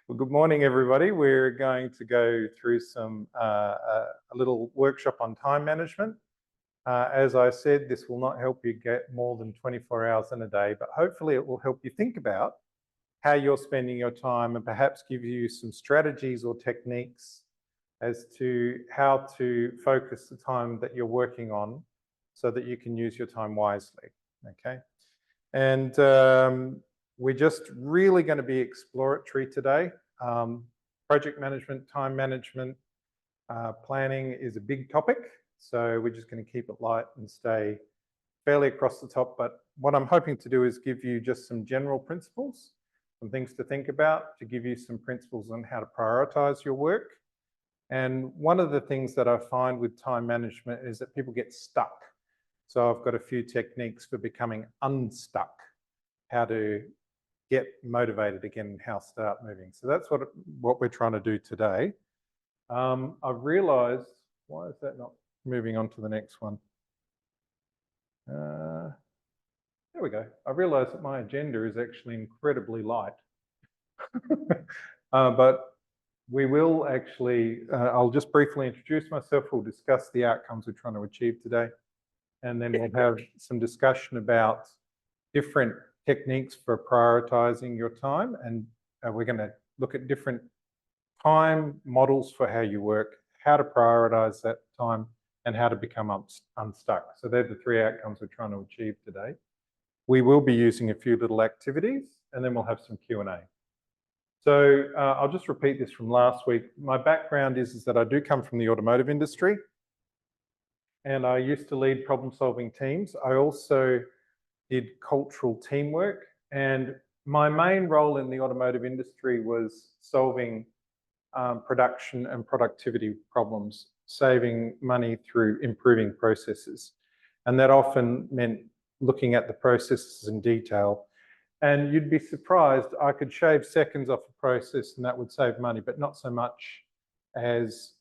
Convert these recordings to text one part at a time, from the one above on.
Well, good morning, everybody. We're going to go through a little workshop on time management. As I said, this will not help you get more than 24 hours in a day, but hopefully it will help you think about how you're spending your time and perhaps give you some strategies or techniques as to how to focus the time that you're working on so that you can use your time wisely, okay? And we're just really going to be exploratory today. Project management, time management, planning is a big topic. So we're just going to keep it light and stay fairly across the top. But what I'm hoping to do is give you just some general principles, some things to think about, to give you some principles on how to prioritize your work. And one of the things that I find with time management is that people get stuck. So I've got a few techniques for becoming unstuck, how to get motivated again and how to start moving. So that's what we're trying to do today. I've realized, why is that not moving on to the next one? There we go. I realized that my agenda is actually incredibly light. But we will actually, I'll just briefly introduce myself. We'll discuss the outcomes we're trying to achieve today. And then we'll have some discussion about different techniques for prioritizing your time. And we're going to look at different time models for how you work, how to prioritize that time, and how to become unstuck. So they're the three outcomes we're trying to achieve today. We will be using a few little activities, and then we'll have some Q&A. So I'll just repeat this from last week. My background is that I do come from the automotive industry, and I used to lead problem-solving teams. I also did cultural teamwork, and my main role in the automotive industry was solving production and productivity problems, saving money through improving processes. And that often meant looking at the processes in detail. And you'd be surprised, I could shave seconds off a process and that would save money, but not so much as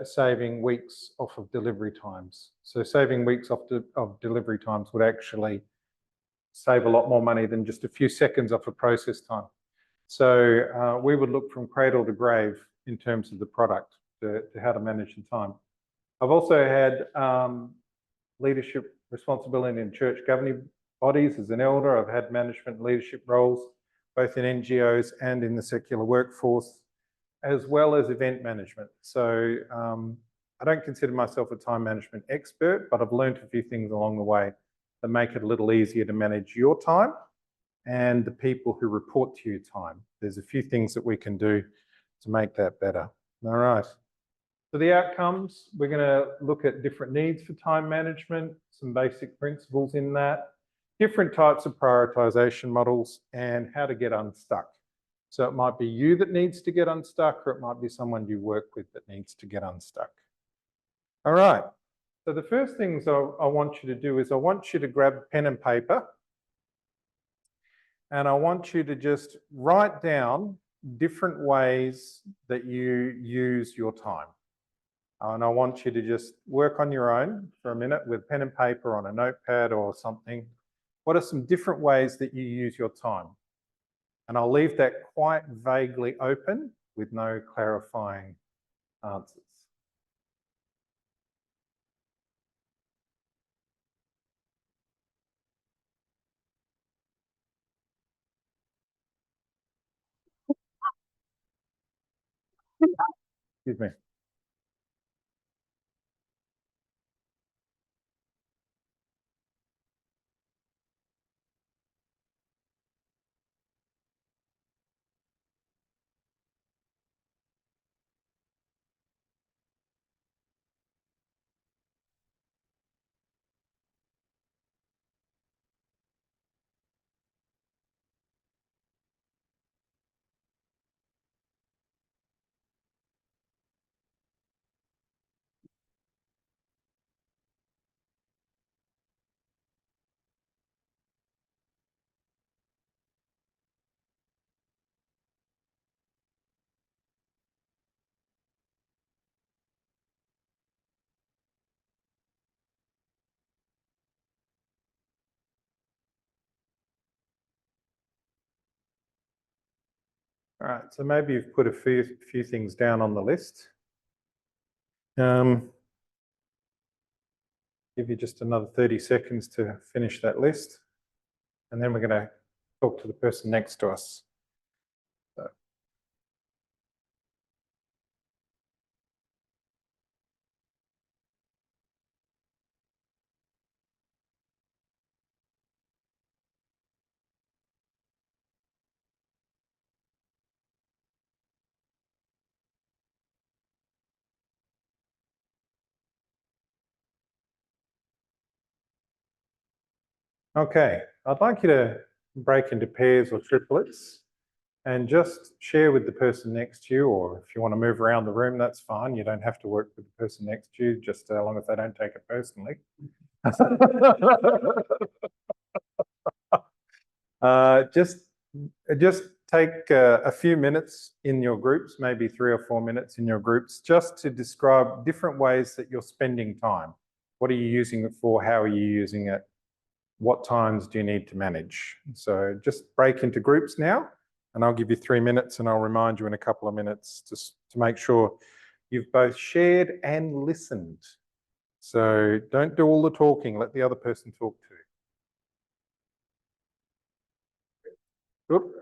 saving weeks off of delivery times. So saving weeks off of delivery times would actually save a lot more money than just a few seconds off a process time. So we would look from cradle to grave in terms of the product to how to manage the time. I've also had leadership responsibility in church governing bodies as an elder. I've had management leadership roles, both in NGOs and in the secular workforce, as well as event management. So I don't consider myself a time management expert, but I've learned a few things along the way that make it a little easier to manage your time and the people who report to you time. There's a few things that we can do to make that better. All right. So the outcomes, we're going to look at different needs for time management, some basic principles in that, different types of prioritization models, and how to get unstuck. So it might be you that needs to get unstuck, or it might be someone you work with that needs to get unstuck. All right. So the first things I want you to do is I want you to grab pen and paper, and I want you to just write down different ways that you use your time. And I want you to just work on your own for a minute with pen and paper on a notepad or something. What are some different ways that you use your time? And I'll leave that quite vaguely open with no clarifying answers. Excuse me. All right, so maybe you've put a few things down on the list. Give you just another 30 seconds to finish that list. And then we're going to talk to the person next to us. Okay, I'd like you to break into pairs or triplets and just share with the person next to you, or if you want to move around the room, that's fine. You don't have to work with the person next to you, just as long as they don't take it personally. Just take a few minutes in your groups, maybe 3 or 4 minutes in your groups, just to describe different ways that you're spending time. What are you using it for? How are you using it? What times do you need to manage? So just break into groups now, and I'll give you 3 minutes, and I'll remind you in a couple of minutes to make sure you've both shared and listened. So don't do all the talking, let the other person talk too. Oop.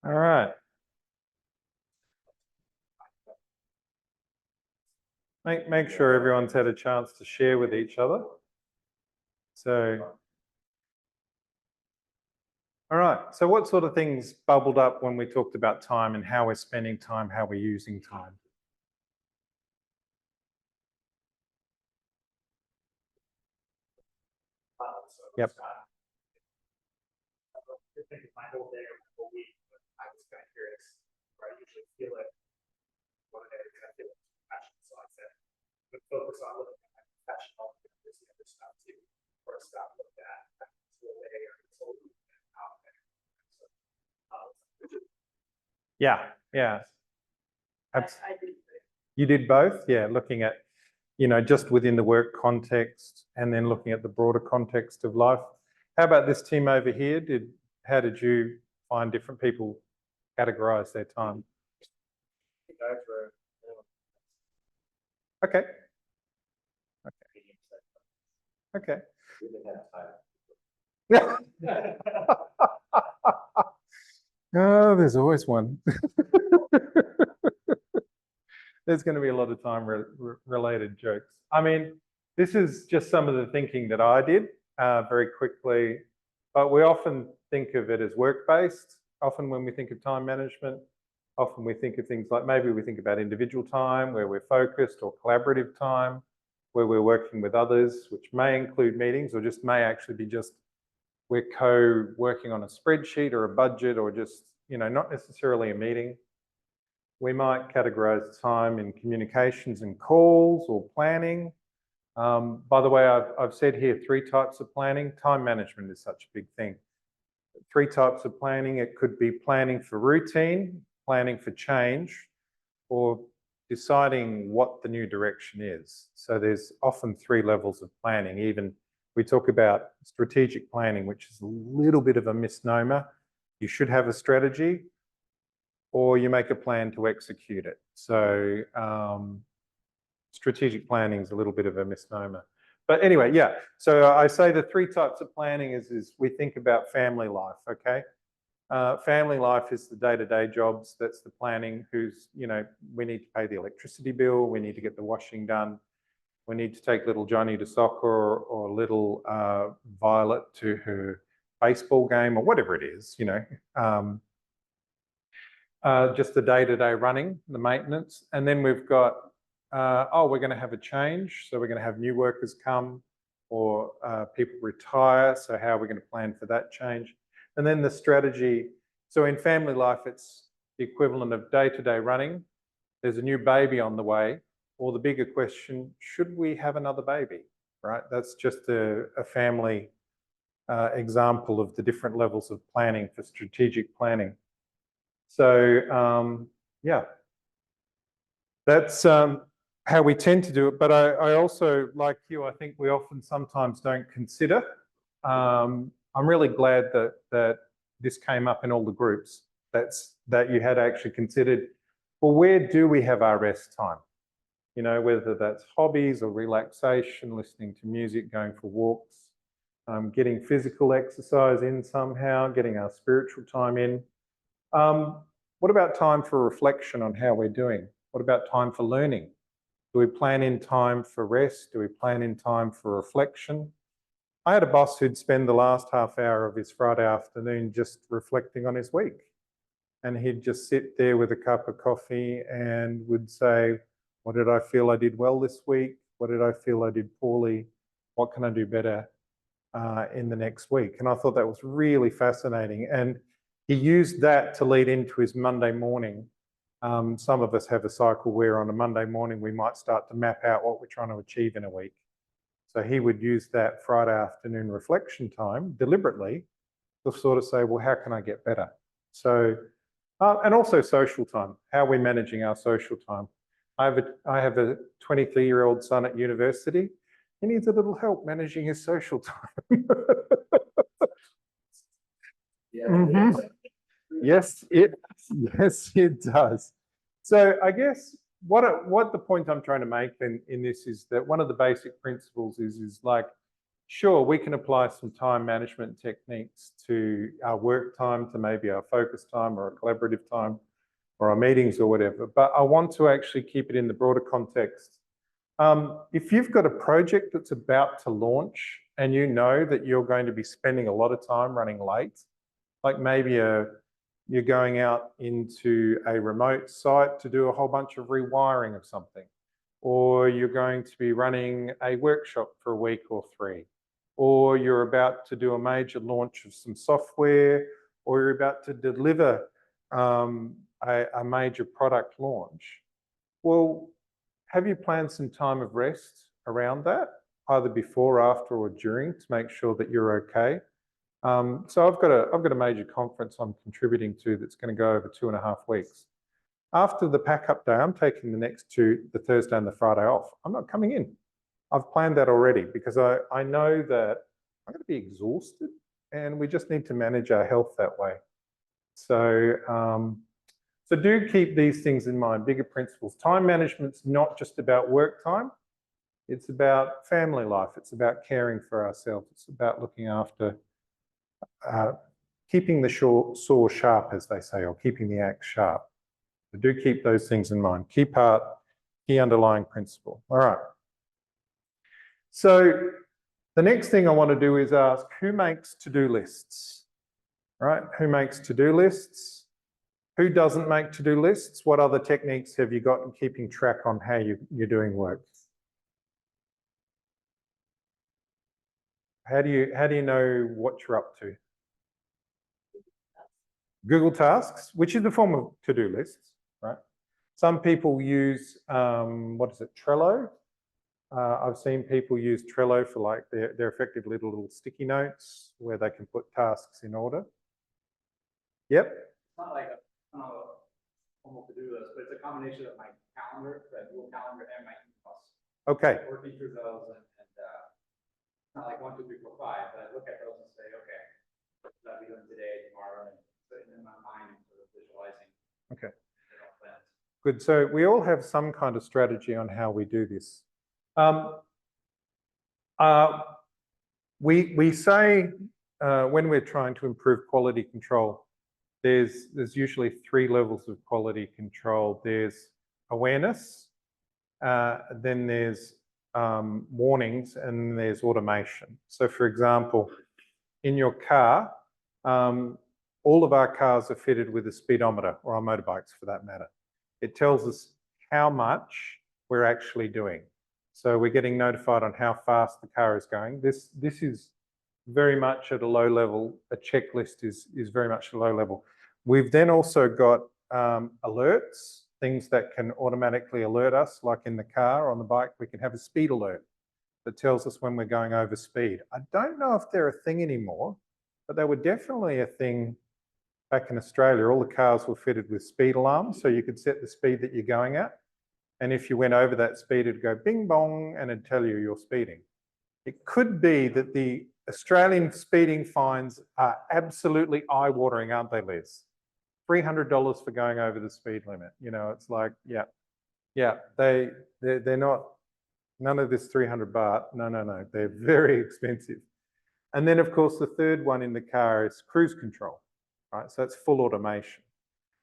All right. Make sure everyone's had a chance to share with each other. So, all right. So what sort of things bubbled up when we talked about time and how we're spending time, how we're using time? Yep. My whole day or my whole week, but I was kind of curious where I usually feel it. One day I feel passion, so I said, but focus on looking at my professional and this other stuff too, or stop looking at this whole day or this whole week and out there. Yeah, yeah. You did both? Yeah, looking at, just within the work context and then looking at the broader context of life. How about this team over here? How did you find different people categorize their time? Okay. Okay. Oh, there's always one. there's going to be a lot of time-related jokes. I mean, this is just some of the thinking that I did very quickly, but we often think of it as work-based. Often when we think of time management, often we think of things like maybe we think about individual time where we're focused, or collaborative time where we're working with others, which may include meetings, or just may actually be just we're co-working on a spreadsheet or a budget, or just, you know, not necessarily a meeting. We might categorize time in communications and calls or planning. By the way, I've said here 3 types of planning. Time management is such a big thing. 3 types of planning. It could be planning for routine, planning for change, or deciding what the new direction is. So there's often 3 levels of planning. Even we talk about strategic planning, which is a little bit of a misnomer. You should have a strategy, or you make a plan to execute it. So strategic planning is a little bit of a misnomer. But anyway, yeah. So I say the 3 types of planning is we think about family life, okay? Family life is the day-to-day jobs. That's the planning. You know, we need to pay the electricity bill. We need to get the washing done. We need to take little Johnny to soccer, or little Violet to her baseball game, or whatever it is, you know. Just the day-to-day running, the maintenance. And then we've got, we're going to have a change. So we're going to have new workers come, or people retire. So how are we going to plan for that change? And then the strategy. So in family life, it's the equivalent of day-to-day running. There's a new baby on the way, or the bigger question, should we have another baby, right? That's just a family example of the different levels of planning for strategic planning. So yeah, that's how we tend to do it. But I also, like you, I think we often sometimes don't consider. I'm really glad that this came up in all the groups, that you had actually considered, well, where do we have our rest time? You know, whether that's hobbies or relaxation, listening to music, going for walks, getting physical exercise in somehow, getting our spiritual time in. What about time for reflection on how we're doing? What about time for learning? Do we plan in time for rest? Do we plan in time for reflection? I had a boss who'd spend the last half hour of his Friday afternoon just reflecting on his week. And he'd just sit there with a cup of coffee and would say, what did I feel I did well this week? What did I feel I did poorly? What can I do better in the next week? And I thought that was really fascinating. And he used that to lead into his Monday morning. Some of us have a cycle where on a Monday morning we might start to map out what we're trying to achieve in a week. So he would use that Friday afternoon reflection time deliberately to sort of say, well, how can I get better? So, and also social time. How are we managing our social time? I have a 23-year-old son at university. He needs a little help managing his social time. Yeah. Mm-hmm. Yes, it does. So I guess what the point I'm trying to make in this is that one of the basic principles is like, sure, we can apply some time management techniques to our work time, to maybe our focus time or a collaborative time or our meetings or whatever, but I want to actually keep it in the broader context. If you've got a project that's about to launch and you know that you're going to be spending a lot of time running late, like maybe you're going out into a remote site to do a whole bunch of rewiring of something, or you're going to be running a workshop for a week or 3, or you're about to do a major launch of some software, or you're about to deliver a major product launch. Well, have you planned some time of rest around that, either before, after, or during, to make sure that you're okay? So I've got a major conference I'm contributing to that's going to go over 2.5 weeks. After the pack-up day, I'm taking the next 2, the Thursday and the Friday off. I'm not coming in. I've planned that already because I know that I'm going to be exhausted, and we just need to manage our health that way. So, so do keep these things in mind, bigger principles. Time management's not just about work time. It's about family life. It's about caring for ourselves. It's about looking after, keeping the saw sharp, as they say, or keeping the axe sharp. So do keep those things in mind. Key part Key underlying principle. All right. So the next thing I want to do is ask, who makes to-do lists? Right? Who makes to-do lists? Who doesn't make to-do lists? What other techniques have you got in keeping track on how you're doing work? How do you know what you're up to? Google Tasks, which is a form of to-do lists, right? Some people use, what is it, Trello? I've seen people use Trello for like their effective little sticky notes where they can put tasks in order. Yep. It's not like a formal to-do list, but it's a combination of my calendar, the Google Calendar, and my emails. Okay. Working through those, and it's not like 1, 2, 3, 4, 5, but I look at those and say, okay, what should I be doing today, tomorrow, and putting it in my mind and sort of visualizing. Okay. Good. So we all have some kind of strategy on how we do this. We say when we're trying to improve quality control, there's usually 3 levels of quality control. There's awareness, then there's warnings, and there's automation. So for example, in your car, all of our cars are fitted with a speedometer, or our motorbikes for that matter. It tells us how much we're actually doing. So we're getting notified on how fast the car is going. This is very much at a low level. A checklist is very much at a low level. We've then also got alerts, things that can automatically alert us, like in the car, on the bike, we can have a speed alert that tells us when we're going over speed. I don't know if they're a thing anymore, but they were definitely a thing back in Australia. All the cars were fitted with speed alarms, so you could set the speed that you're going at. And if you went over that speed, it'd go bing bong and it'd tell you you're speeding. It could be that the Australian speeding fines are absolutely eye-watering, aren't they, Liz? $300 for going over the speed limit. You know, it's like, yeah, they're not, none of this 300 baht. No, they're very expensive. And then of course, the third one in the car is cruise control, right? So it's full automation.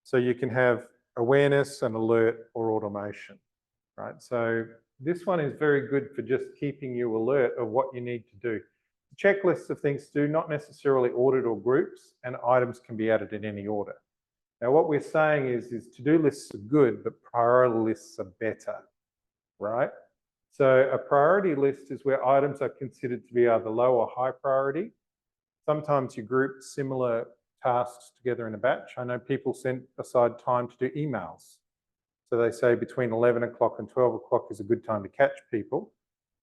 So you can have awareness and alert or automation, right? So this one is very good for just keeping you alert of what you need to do. Checklists of things to do, not necessarily ordered or groups, and items can be added in any order. Now, what we're saying is to-do lists are good, but priority lists are better, right? So a priority list is where items are considered to be either low or high priority. Sometimes you group similar tasks together in a batch. I know people set aside time to do emails. So they say between 11 o'clock and 12 o'clock is a good time to catch people.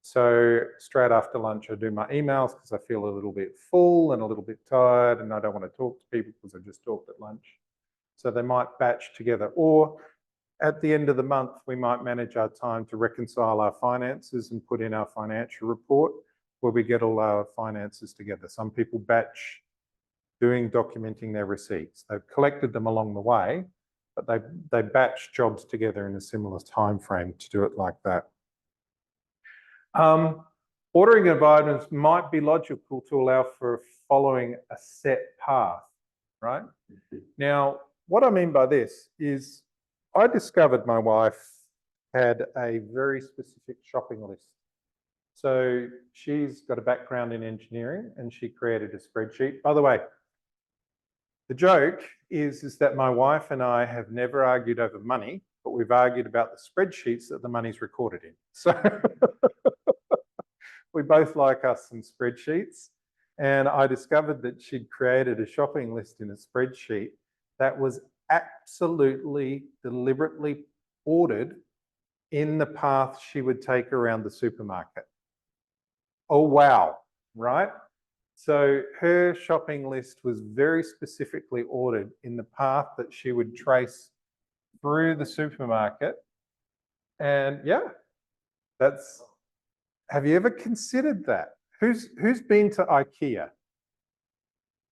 So straight after lunch, I do my emails because I feel a little bit full and a little bit tired and I don't want to talk to people because I just talked at lunch. So they might batch together. Or at the end of the month, we might manage our time to reconcile our finances and put in our financial report where we get all our finances together. Some people batch documenting their receipts. They've collected them along the way, but they batch jobs together in a similar time frame to do it like that. Ordering of items might be logical to allow for following a set path, right? Now, what I mean by this is I discovered my wife had a very specific shopping list. So she's got a background in engineering and she created a spreadsheet. By the way, the joke is that my wife and I have never argued over money, but we've argued about the spreadsheets that the money's recorded in. So we both like us some spreadsheets. And I discovered that she'd created a shopping list in a spreadsheet that was absolutely deliberately ordered in the path she would take around the supermarket. Oh, wow, right? So her shopping list was very specifically ordered in the path that she would trace through the supermarket. And yeah, have you ever considered that? Who's been to IKEA?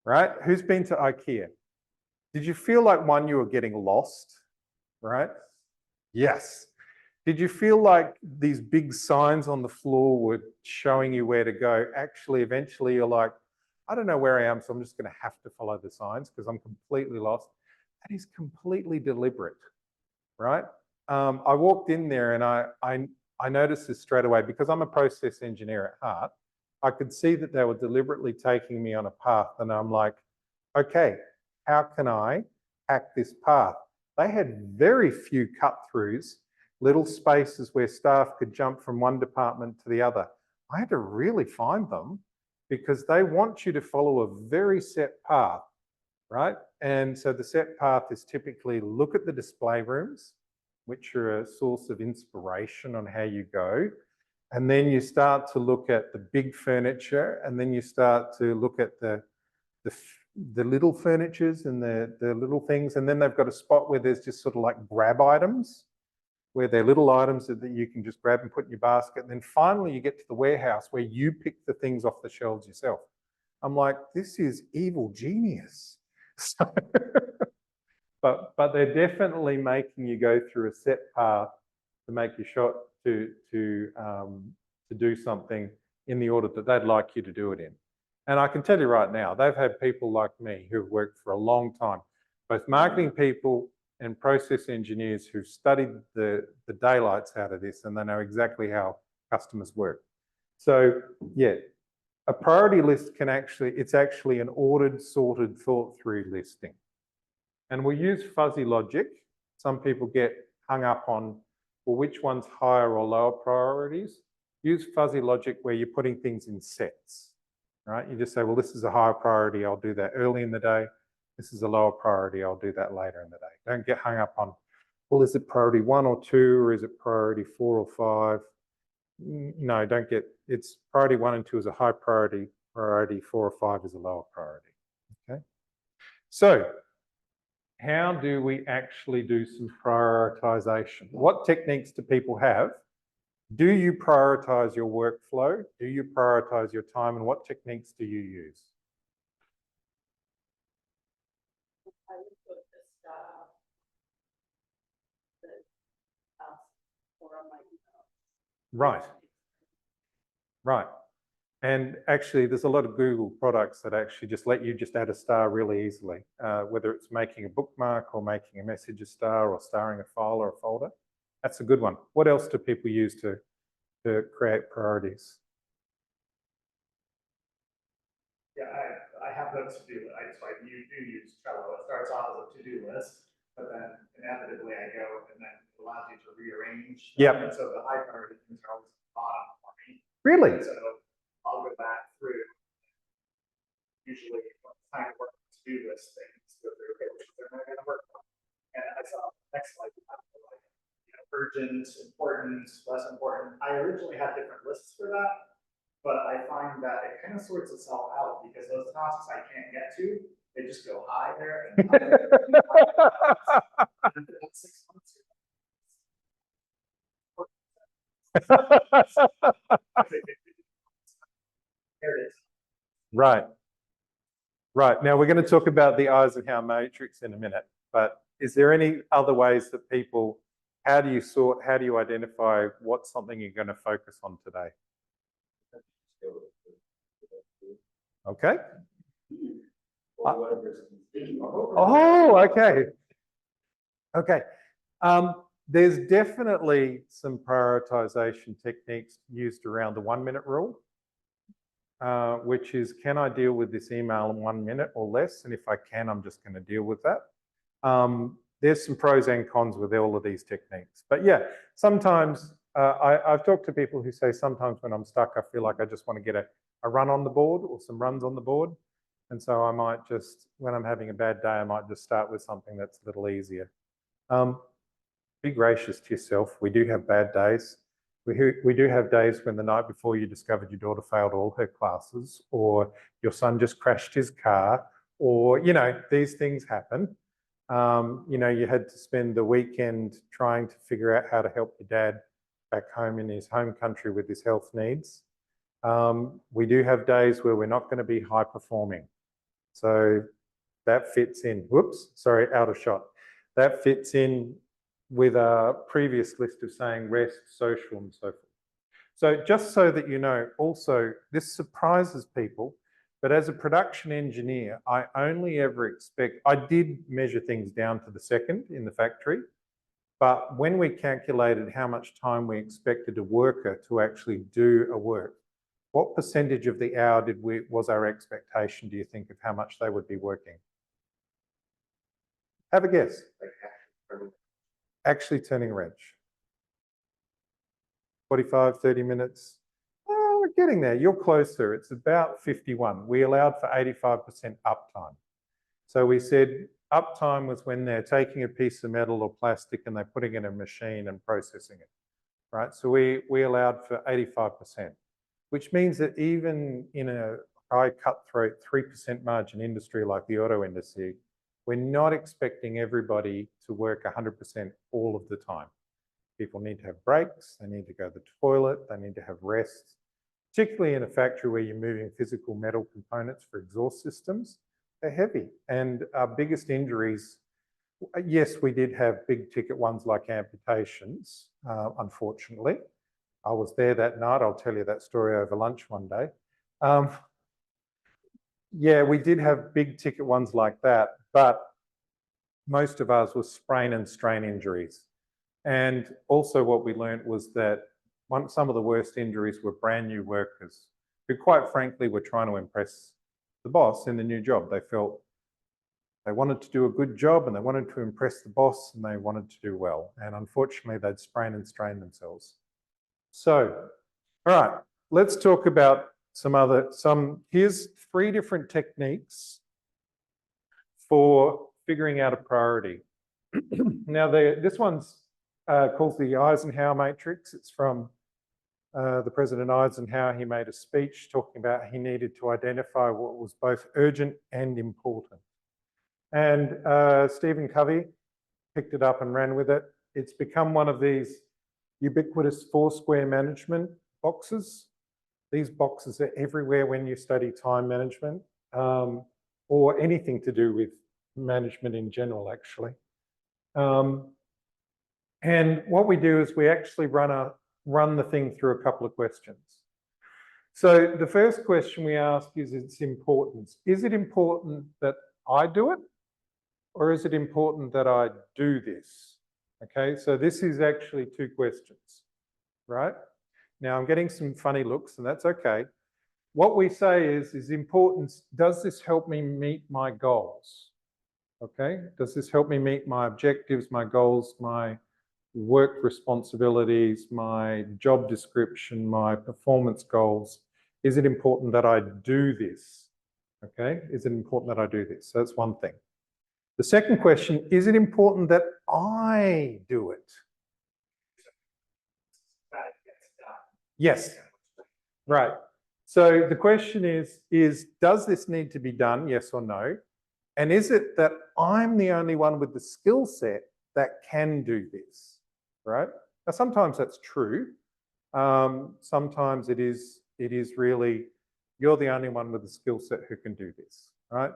Right? Who's been to IKEA? Did you feel like you were getting lost? Right? Yes. Did you feel like these big signs on the floor were showing you where to go? Actually, eventually you're like, I don't know where I am, so I'm just going to have to follow the signs because I'm completely lost. That is completely deliberate, right? I walked in there and I noticed this straight away because I'm a process engineer at heart. I could see that they were deliberately taking me on a path, and I'm like, okay, how can I hack this path? They had very few cut-throughs, little spaces where staff could jump from one department to the other. I had to really find them because they want you to follow a very set path, right? And so the set path is typically look at the display rooms, which are a source of inspiration on how you go. And then you start to look at the big furniture, and then you start to look at the little furnitures and the little things. And then they've got a spot where there's just sort of like grab items, where they're little items that you can just grab and put in your basket. And then finally you get to the warehouse where you pick the things off the shelves yourself. I'm like, this is evil genius. So but they're definitely making you go through a set path to make you shot to do something in the order that they'd like you to do it in. And I can tell you right now, they've had people like me who've worked for a long time, both marketing people and process engineers who've studied the daylights out of this, and they know exactly how customers work. So yeah, a priority list it's actually an ordered, sorted, thought through listing. And we use fuzzy logic. Some people get hung up on, well, which one's higher or lower priorities? Use fuzzy logic where you're putting things in sets, right? You just say, well, this is a higher priority, I'll do that early in the day. This is a lower priority, I'll do that later in the day. Don't get hung up on, well, is it priority 1 or 2, or is it priority 4 or 5? No, don't get, it's priority 1 and 2 is a high priority, priority 4 or 5 is a lower priority, okay? So, how do we actually do some prioritization? What techniques do people have? Do you prioritize your workflow? Do you prioritize your time? And what techniques do you use? I would put the stuff or on my email. Right. Right. And actually, there's a lot of Google products that actually just let you just add a star really easily, whether it's making a bookmark or making a message a star or starring a file or a folder. That's a good one. What else do people use to create priorities? Yeah, I have those to-do lists. I do use Trello. It starts off as a to-do list, but then inevitably I go and then it allows you to rearrange. Yep. And so the high priority things are always at the bottom for me. Really? And so I'll go back through. Usually when it's time to work on to-do list things, go through, okay, which ones am I going to work on? And I saw next slide, like, urgent, important, less important. I originally had different lists for that, but I find that it kind of sorts itself out because those tasks I can't get to, they just go high there. And that's 6 months Right. Right. Now we're going to talk about the Eisenhower Matrix in a minute, but is there any other ways that people, how do you sort, how do you identify what's something you're going to focus on today? Okay. Oh, okay. Okay. There's definitely some prioritization techniques used around the 1 minute rule, which is, can I deal with this email in 1 minute or less? And if I can, I'm just going to deal with that. There's some pros and cons with all of these techniques. But yeah, sometimes I've talked to people who say sometimes when I'm stuck, I feel like I just want to get a run on the board or some runs on the board. And so I might just, when I'm having a bad day, I might just start with something that's a little easier. Be gracious to yourself. We do have bad days. We do have days when the night before you discovered your daughter failed all her classes, or your son just crashed his car, or, you know, these things happen. You know, you had to spend the weekend trying to figure out how to help your dad back home in his home country with his health needs. We do have days where we're not going to be high performing. So that fits in, whoops, sorry, out of shot. That fits in with a previous list of saying rest, social, and so forth. So just so that you know, also, this surprises people, but as a production engineer, I only ever expect, I did measure things down to the second in the factory, But when we calculated how much time we expected a worker to actually do a work, what percentage of the hour was our expectation, do you think, of how much they would be working? Have a guess. Actually turning a wrench. 45, 30 minutes. Oh, we're getting there. You're closer. It's about 51. We allowed for 85% uptime. So we said uptime was when they're taking a piece of metal or plastic and they're putting it in a machine and processing it, right? So we allowed for 85%, which means that even in a high cutthroat 3% margin industry like the auto industry, we're not expecting everybody to work 100% all of the time. People need to have breaks, they need to go to the toilet, they need to have rest, particularly in a factory where you're moving physical metal components for exhaust systems. They're heavy. And our biggest injuries, yes, we did have big ticket ones like amputations, unfortunately. I was there that night. I'll tell you that story over lunch one day. Yeah, we did have big ticket ones like that, but most of ours were sprain and strain injuries. And also what we learned was that some of the worst injuries were brand new workers who quite frankly were trying to impress the boss in the new job. They felt they wanted to do a good job and they wanted to impress the boss and they wanted to do well. And unfortunately, they'd sprain and strain themselves. So, all right, let's talk about here's 3 different techniques for figuring out a priority. Now, this one's called the Eisenhower Matrix. It's from the President Eisenhower. He made a speech talking about he needed to identify what was both urgent and important. And Stephen Covey picked it up and ran with it. It's become one of these ubiquitous 4-square management boxes. These boxes are everywhere when you study time management or anything to do with management in general, actually. And what we do is we actually run the thing through a couple of questions. So the first question we ask is its importance. Is it important that I do it? Or is it important that I do this? Okay, so this is actually 2 questions, right? Now I'm getting some funny looks and that's okay. What we say is importance, does this help me meet my goals? Okay, does this help me meet my objectives, my goals, my work responsibilities, my job description, my performance goals? Is it important that I do this? Okay, is it important that I do this? So that's one thing. The second question, is it important that I do it? Yes, right. So the question is does this need to be done, yes or no? And is it that I'm the only one with the skill set that can do this, right? Now, sometimes that's true. Sometimes it is really, you're the only one with the skill set who can do this, right?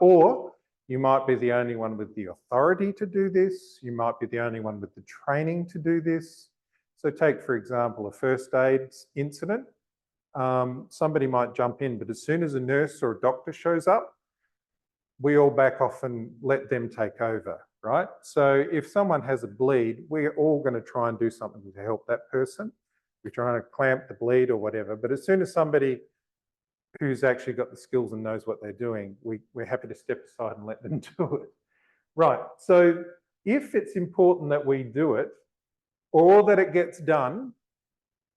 Or you might be the only one with the authority to do this. You might be the only one with the training to do this. So take, for example, a first aid incident. Somebody might jump in, but as soon as a nurse or a doctor shows up, we all back off and let them take over, right? So if someone has a bleed, we're all going to try and do something to help that person. We're trying to clamp the bleed or whatever. But as soon as somebody who's actually got the skills and knows what they're doing, we're happy to step aside and let them do it. Right, so if it's important that we do it or that it gets done,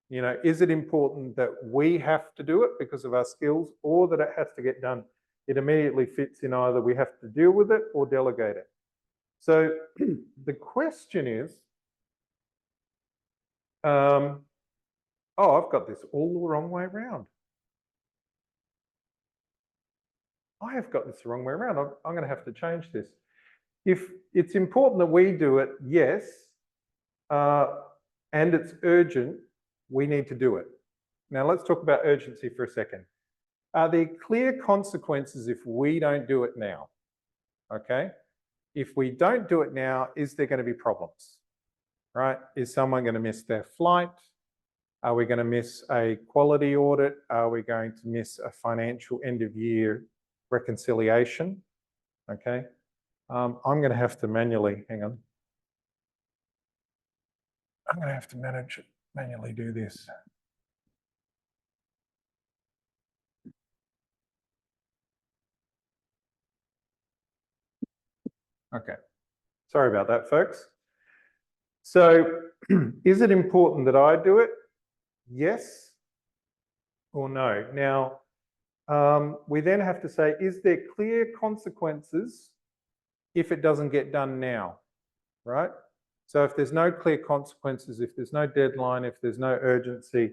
you know, is it important that we have to do it because of our skills or that it has to get done? It immediately fits in either we have to deal with it or delegate it. So the question is, oh, I've got this all the wrong way around. I have got this the wrong way around. I'm going to have to change this. If it's important that we do it, yes, and it's urgent, we need to do it. Now let's talk about urgency for a second. Are there clear consequences if we don't do it now? Okay. If we don't do it now, is there going to be problems? Right? Is someone going to miss their flight? Are we going to miss a quality audit? Are we going to miss a financial end of year reconciliation? Okay. I'm going to have to manually, hang on. I'm going to have to manually do this. Okay, sorry about that, folks. So is it important that I do it? Yes or no? Now, we then have to say, is there clear consequences if it doesn't get done now, right? So if there's no clear consequences, if there's no deadline, if there's no urgency,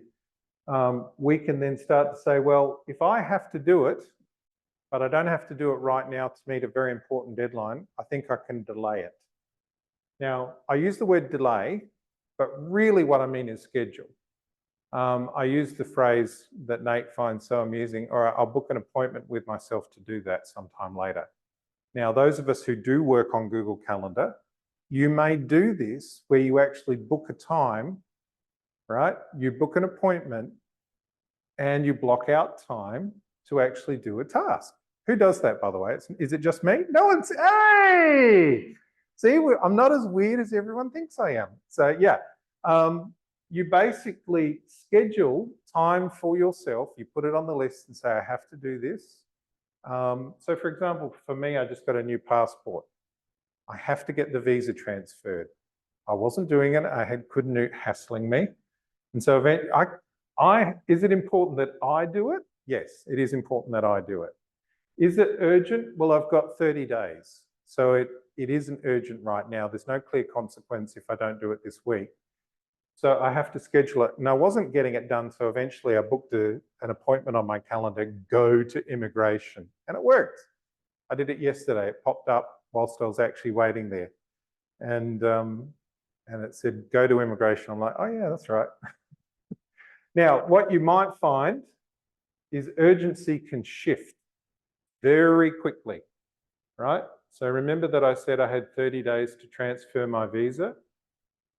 we can then start to say, well, if I have to do it, but I don't have to do it right now to meet a very important deadline, I think I can delay it. Now, I use the word delay, but really what I mean is schedule. I use the phrase that Nate finds so amusing, or I'll book an appointment with myself to do that sometime later. Now, those of us who do work on Google Calendar, you may do this where you actually book a time, right? You book an appointment and you block out time to actually do a task. Who does that, by the way? Is it just me? No one's, hey! See, I'm not as weird as everyone thinks I am. So yeah, you basically schedule time for yourself. You put it on the list and say, I have to do this. So for example, for me, I just got a new passport. I have to get the visa transferred. I wasn't doing it. I had Knut hassling me. And so is it important that I do it? Yes, it is important that I do it. Is it urgent? Well, I've got 30 days. So it isn't urgent right now. There's no clear consequence if I don't do it this week. So I have to schedule it. And I wasn't getting it done. So eventually I booked an appointment on my calendar, go to immigration. And it worked. I did it yesterday. It popped up whilst I was actually waiting there. And it said, go to immigration. I'm like, oh yeah, that's right. Now, what you might find is urgency can shift very quickly, right? So remember that I said I had 30 days to transfer my visa.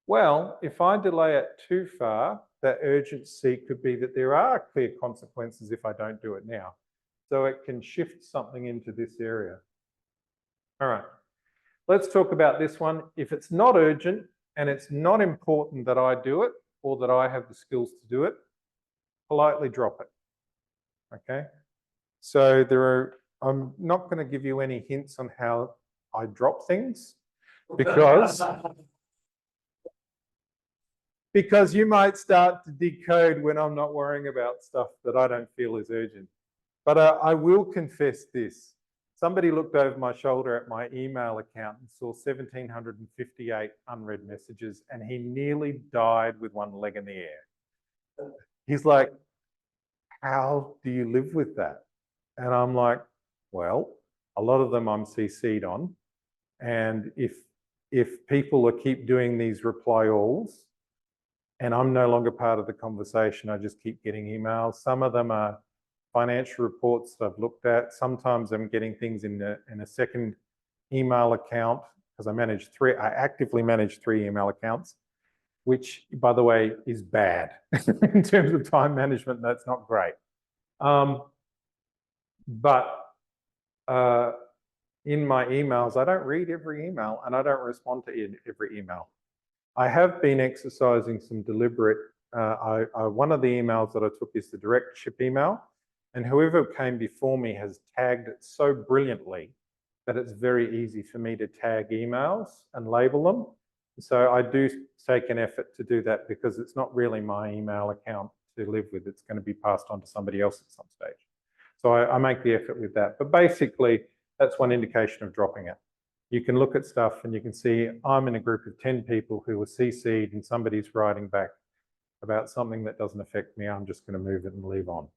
Well, if I delay it too far, that urgency could be that there are clear consequences if I don't do it now. So it can shift something into this area. All right, let's talk about this one. If it's not urgent and it's not important that I do it or that I have the skills to do it, politely drop it, okay? So I'm not going to give you any hints on how I drop things because you might start to decode when I'm not worrying about stuff that I don't feel is urgent. But I will confess this. Somebody looked over my shoulder at my email account and saw 1,758 unread messages, and he nearly died with one leg in the air. He's like, how do you live with that? And I'm like, well, a lot of them I'm CC'd on. And if people keep doing these reply alls and I'm no longer part of the conversation, I just keep getting emails. Some of them are financial reports that I've looked at. Sometimes I'm getting things in a second email account because I actively manage 3 email accounts, which, by the way, is bad in terms of time management. That's not great. But in my emails, I don't read every email and I don't respond to every email. I have been exercising some deliberate, one of the emails that I took is the direct ship email, and whoever came before me has tagged it so brilliantly that it's very easy for me to tag emails and label them. So I do take an effort to do that because it's not really my email account to live with. It's going to be passed on to somebody else at some stage. So I make the effort with that. But basically, that's one indication of dropping it. You can look at stuff and you can see I'm in a group of 10 people who were CC'd and somebody's writing back about something that doesn't affect me. I'm just going to move it and leave on.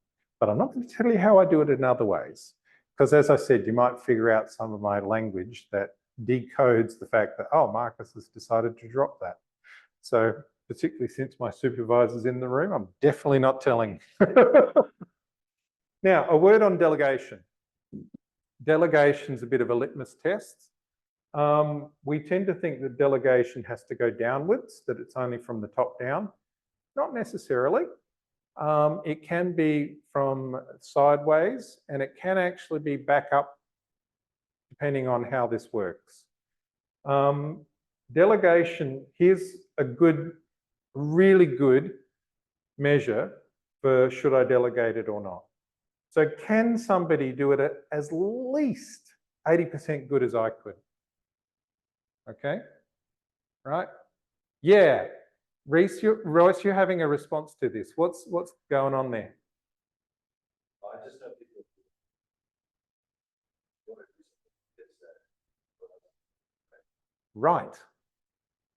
But I'm not going to tell you how I do it in other ways. Because as I said, you might figure out some of my language that decodes the fact that, oh, Marcus has decided to drop that. So particularly since my supervisor's in the room, I'm definitely not telling. Now, a word on delegation. Delegation's a bit of a litmus test. We tend to think that delegation has to go downwards, that it's only from the top down. Not necessarily. It can be from sideways, and it can actually be back up depending on how this works. Delegation, here's a good really good measure for should I delegate it or not. So can somebody do it at as least 80% good as I could? Okay, right? Yeah, Royce, you're having a response to this. What's going on there? I just know people. Right,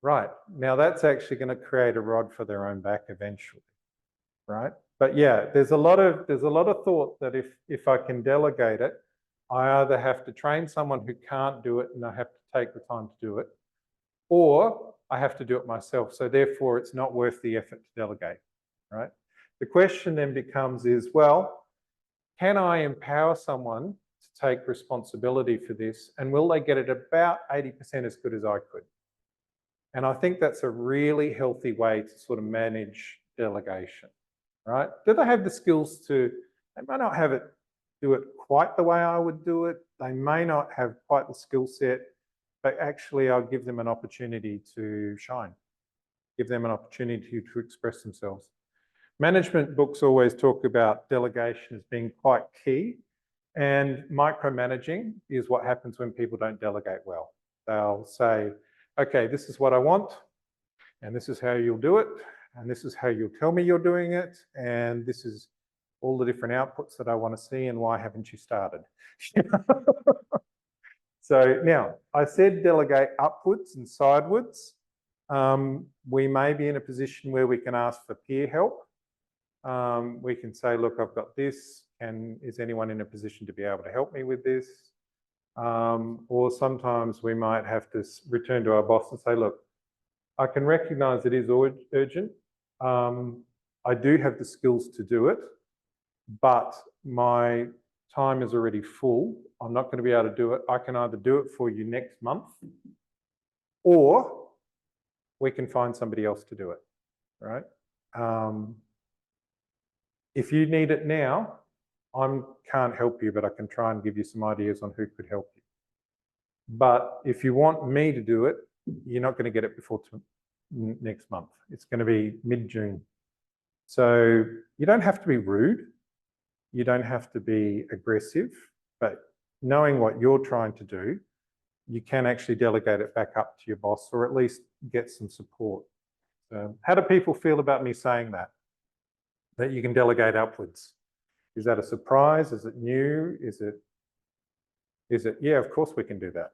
right. Now that's actually going to create a rod for their own back eventually, right? But yeah, there's a lot of thought that if I can delegate it, I either have to train someone who can't do it and I have to take the time to do it, or I have to do it myself. So therefore, it's not worth the effort to delegate, right? The question then becomes is, well, can I empower someone to take responsibility for this, and will they get it about 80% as good as I could? And I think that's a really healthy way to sort of manage delegation, right? Do they have the skills to, they may not do it quite the way I would do it. They may not have quite the skill set, but actually I'll give them an opportunity to shine, give them an opportunity to express themselves. Management books always talk about delegation as being quite key, and micromanaging is what happens when people don't delegate well. They'll say, okay, this is what I want, and this is how you'll do it, and this is how you'll tell me you're doing it, and this is all the different outputs that I want to see, and why haven't you started? So now, I said delegate upwards and sidewards. We may be in a position where we can ask for peer help. We can say, look, I've got this, and is anyone in a position to be able to help me with this? Or sometimes we might have to return to our boss and say, look, I can recognize it is urgent. I do have the skills to do it, but my time is already full. I'm not going to be able to do it. I can either do it for you next month, or we can find somebody else to do it, right? If you need it now, I can't help you, but I can try and give you some ideas on who could help you. But if you want me to do it, you're not going to get it before next month. It's going to be mid-June. So you don't have to be rude. You don't have to be aggressive, but knowing what you're trying to do, you can actually delegate it back up to your boss, or at least get some support. How do people feel about me saying that you can delegate upwards? Is that a surprise? Is it new? Is it, yeah, of course we can do that.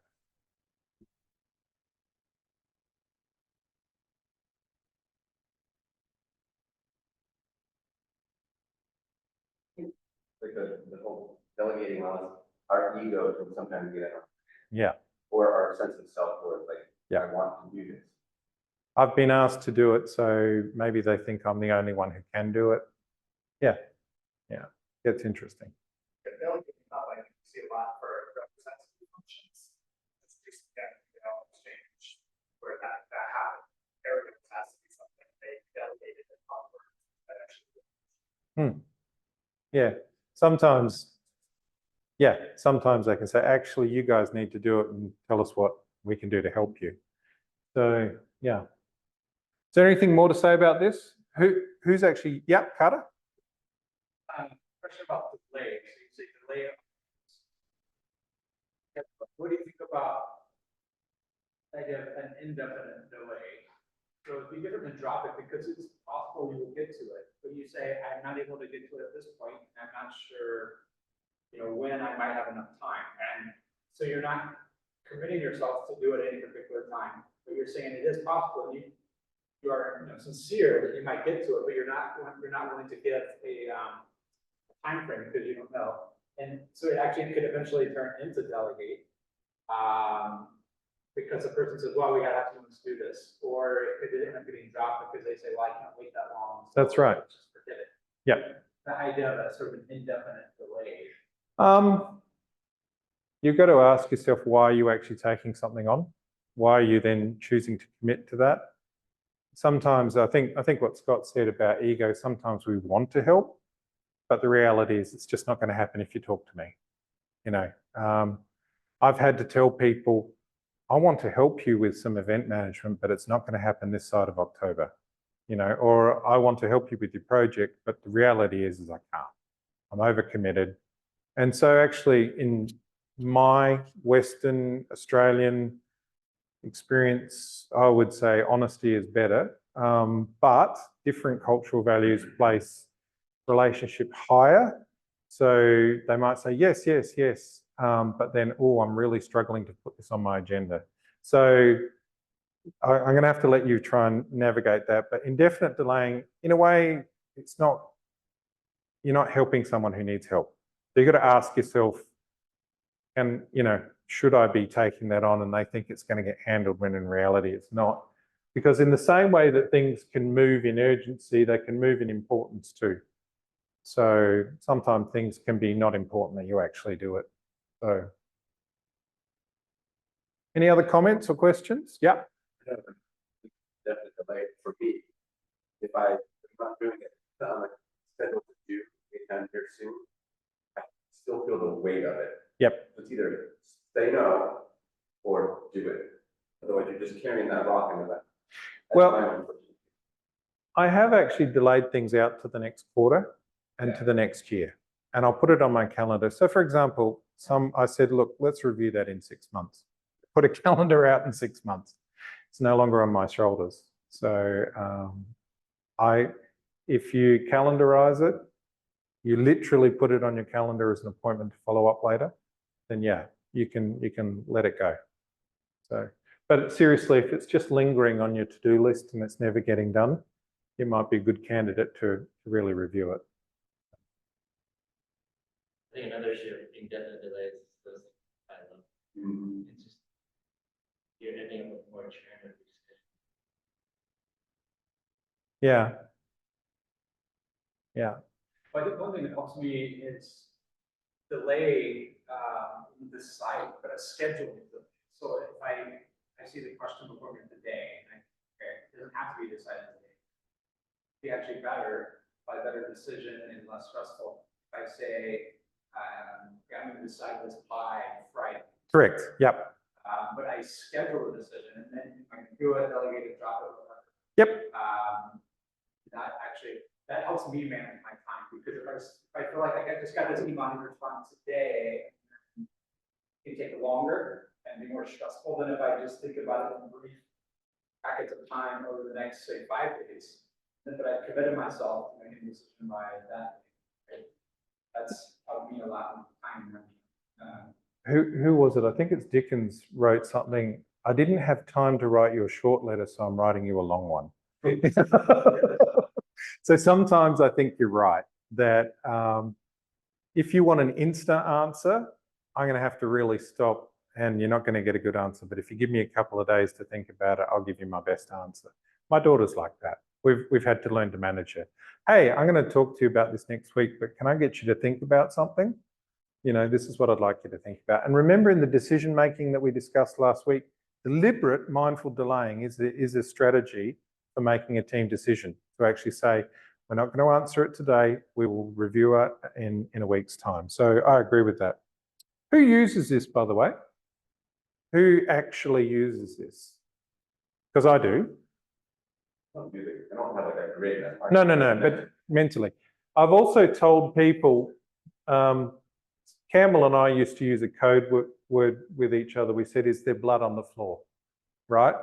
Like the whole delegating on our ego can sometimes get out. Yeah. Or our sense of self-worth, like, yeah, I want to do this. I've been asked to do it, so maybe they think I'm the only one who can do it. Yeah, yeah, it's interesting. Delegating, not like you see a lot for representative functions. It's just, exchange where that happens. Everyone has to be something they delegated and offered that actually. Yeah, sometimes I can say, actually, you guys need to do it and tell us what we can do to help you. So, yeah. Is there anything more to say about this? Who's actually, yeah, Carter? Question about delay. So you say delay. What do you think about an indefinite delay? So it'd be different than drop it because it's possible you will get to it, but you say, I'm not able to get to it at this point. I'm not sure, when I might have enough time. And so you're not committing yourself to do it at any particular time, but you're saying it is possible. You are sincere that you might get to it, but you're not willing to give a time frame because you don't know. And so it actually could eventually turn into delegate. Because the person says, well, we gotta have someone do this, or it could end up getting dropped because they say, well, I can't wait that long. So That's right. Just forget it. Yeah. The idea of a sort of an indefinite delay. You've got to ask yourself, why are you actually taking something on? Why are you then choosing to commit to that? Sometimes I think what Scott said about ego, sometimes we want to help, but the reality is it's just not going to happen if you talk to me. I've had to tell people, I want to help you with some event management, but it's not going to happen this side of October. you know, or I want to help you with your project, but the reality is I can't. I'm overcommitted. And so actually in my Western Australian experience, I would say honesty is better, but different cultural values place relationship higher. So they might say, yes, yes, yes, but then, oh, I'm really struggling to put this on my agenda. So I'm going to have to let you try and navigate that. But indefinite delaying, in a way, it's not, you're not helping someone who needs help. So you've got to ask yourself, and, you know, should I be taking that on? And they think it's going to get handled when in reality it's not. Because in the same way that things can move in urgency, they can move in importance too. So sometimes things can be not important that you actually do it. So any other comments or questions? Yeah. Definitely delay for me. If I'm not doing it, I'm scheduled to do anytime here soon, I still feel the weight of it. Yep. It's either say no or do it. Otherwise, you're just carrying that rock in the back. Well, I have actually delayed things out to the next quarter and to the next year, and I'll put it on my calendar. So for example, I said, look, let's review that in 6 months. Put a calendar out in 6 months. It's no longer on my shoulders. So if you calendarize it, you literally put it on your calendar as an appointment to follow up later, then yeah, you can let it go. So, but seriously, if it's just lingering on your to-do list and it's never getting done, it might be a good candidate to really review it. I think another issue of indefinite delays is those it's just you're ending up with more churn of these. Yeah. Yeah. But I think one thing that helps me is delay the site, but a schedule. So if I see the question before me today, and okay, it doesn't have to be decided today. It'd be actually better, by better decision and less stressful. If I say, okay, I'm going to decide this by Friday. Correct. Yep. But I schedule a decision, and then I can do it, delegate it, drop it, whatever. Yep. That helps me manage my time, because if I feel like I just got this email to respond today, it can take longer and be more stressful than if I just think about it in brief packets of time over the next, say, 5 days. Then, but I've committed myself to making a decision by that. Right? That's helped me a lot with time. Who was it? I think it's Dickens wrote something. I didn't have time to write you a short letter, so I'm writing you a long one. So sometimes I think you're right that if you want an instant answer, I'm going to have to really stop, and you're not going to get a good answer. But if you give me a couple of days to think about it, I'll give you my best answer. My daughter's like that. We've had to learn to manage it. Hey, I'm going to talk to you about this next week, but can I get you to think about something? You know, this is what I'd like you to think about. And remember, in the decision making that we discussed last week, deliberate mindful delaying is a strategy for making a team decision, to actually say, we're not going to answer it today, we will review it in a week's time. So I agree with that. Who uses this, by the way? Who actually uses this? Because I do. I don't have like a grid. No, but mentally. I've also told people, Campbell and I used to use a code word with each other. We said, is there blood on the floor? Right?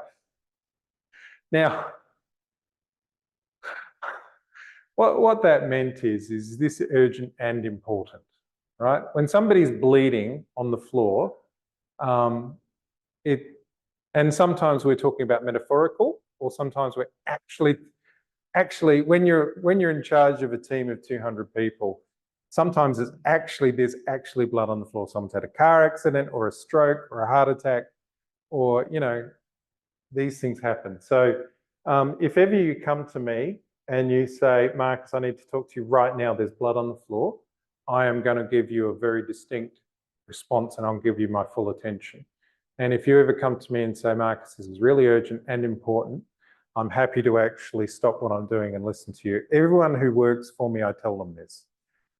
Now, what that meant is this urgent and important, right? When somebody's bleeding on the floor, and sometimes we're talking about metaphorical, or sometimes we're actually when you're in charge of a team of 200 people, sometimes there's actually blood on the floor. Someone's had a car accident or a stroke or a heart attack, or, you know, these things happen. So if ever you come to me and you say, Marcus, I need to talk to you right now, there's blood on the floor, I am going to give you a very distinct response, and I'll give you my full attention. And if you ever come to me and say, Marcus, this is really urgent and important, I'm happy to actually stop what I'm doing and listen to you. Everyone who works for me, I tell them this,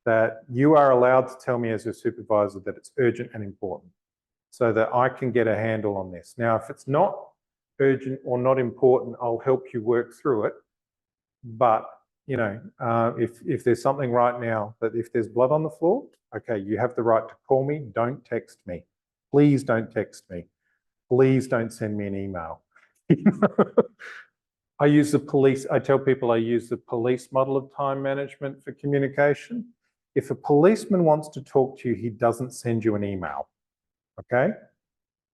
that you are allowed to tell me as your supervisor that it's urgent and important, so that I can get a handle on this. Now, if it's not urgent or not important, I'll help you work through it. But, you know, if there's something right now that if there's blood on the floor, okay, you have the right to call me. Don't text me. Please don't text me. Please don't send me an email. I use the police, I tell people I use the police model of time management for communication. If a policeman wants to talk to you, he doesn't send you an email, okay?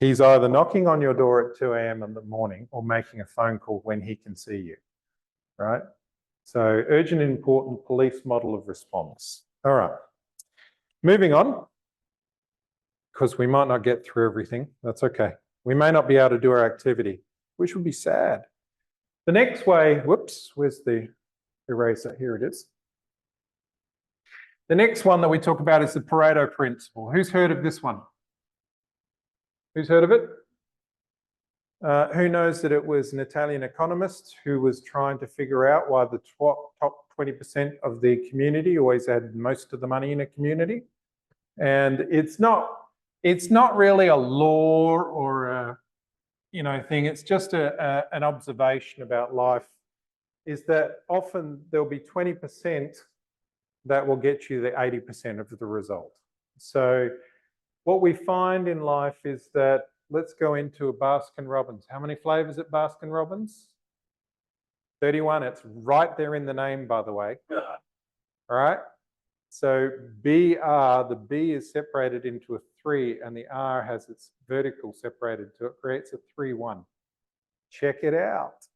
He's either knocking on your door at 2 a.m. in the morning or making a phone call when he can see you, right? So urgent and important police model of response. All right, moving on, because we might not get through everything. That's okay. We may not be able to do our activity, which would be sad. The next way, whoops, where's the eraser? Here it is. The next one that we talk about is the Pareto principle. Who's heard of this one? Who's heard of it? Who knows that it was an Italian economist who was trying to figure out why the top 20% of the community always had most of the money in a community? And it's not really a law or a thing. It's just an observation about life, is that often there'll be 20% that will get you the 80% of the result. So what we find in life is that, let's go into a Baskin Robbins. How many flavors at Baskin Robbins? 31. It's right there in the name, by the way. All right. So BR, the B is separated into a 3 and the R has its vertical separated, so it creates a 3-1. Check it out.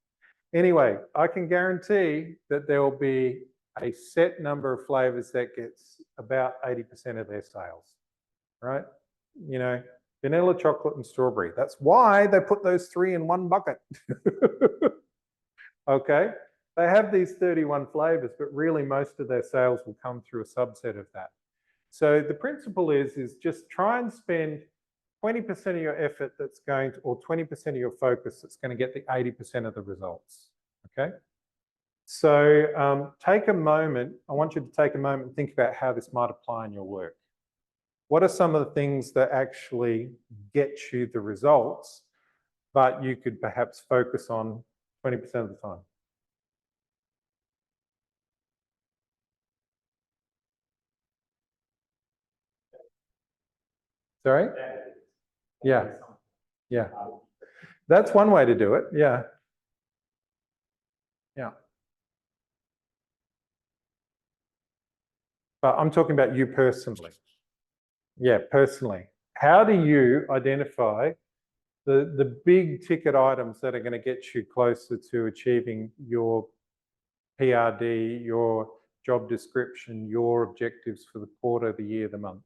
Anyway, I can guarantee that there will be a set number of flavors that gets about 80% of their sales, right? You know, vanilla, chocolate, and strawberry. That's why they put those 3 in one bucket. Okay, they have these 31 flavors, but really most of their sales will come through a subset of that. So the principle is just try and spend 20% of your effort that's going to, or 20% of your focus that's going to get the 80% of the results, okay? So take a moment, I want you to take a moment and think about how this might apply in your work. What are some of the things that actually get you the results, but you could perhaps focus on 20% of the time? Sorry? Yeah. Yeah. That's one way to do it. Yeah. Yeah. But I'm talking about you personally. Yeah, personally. How do you identify the big ticket items that are going to get you closer to achieving your PRD, your job description, your objectives for the quarter, the year, the month?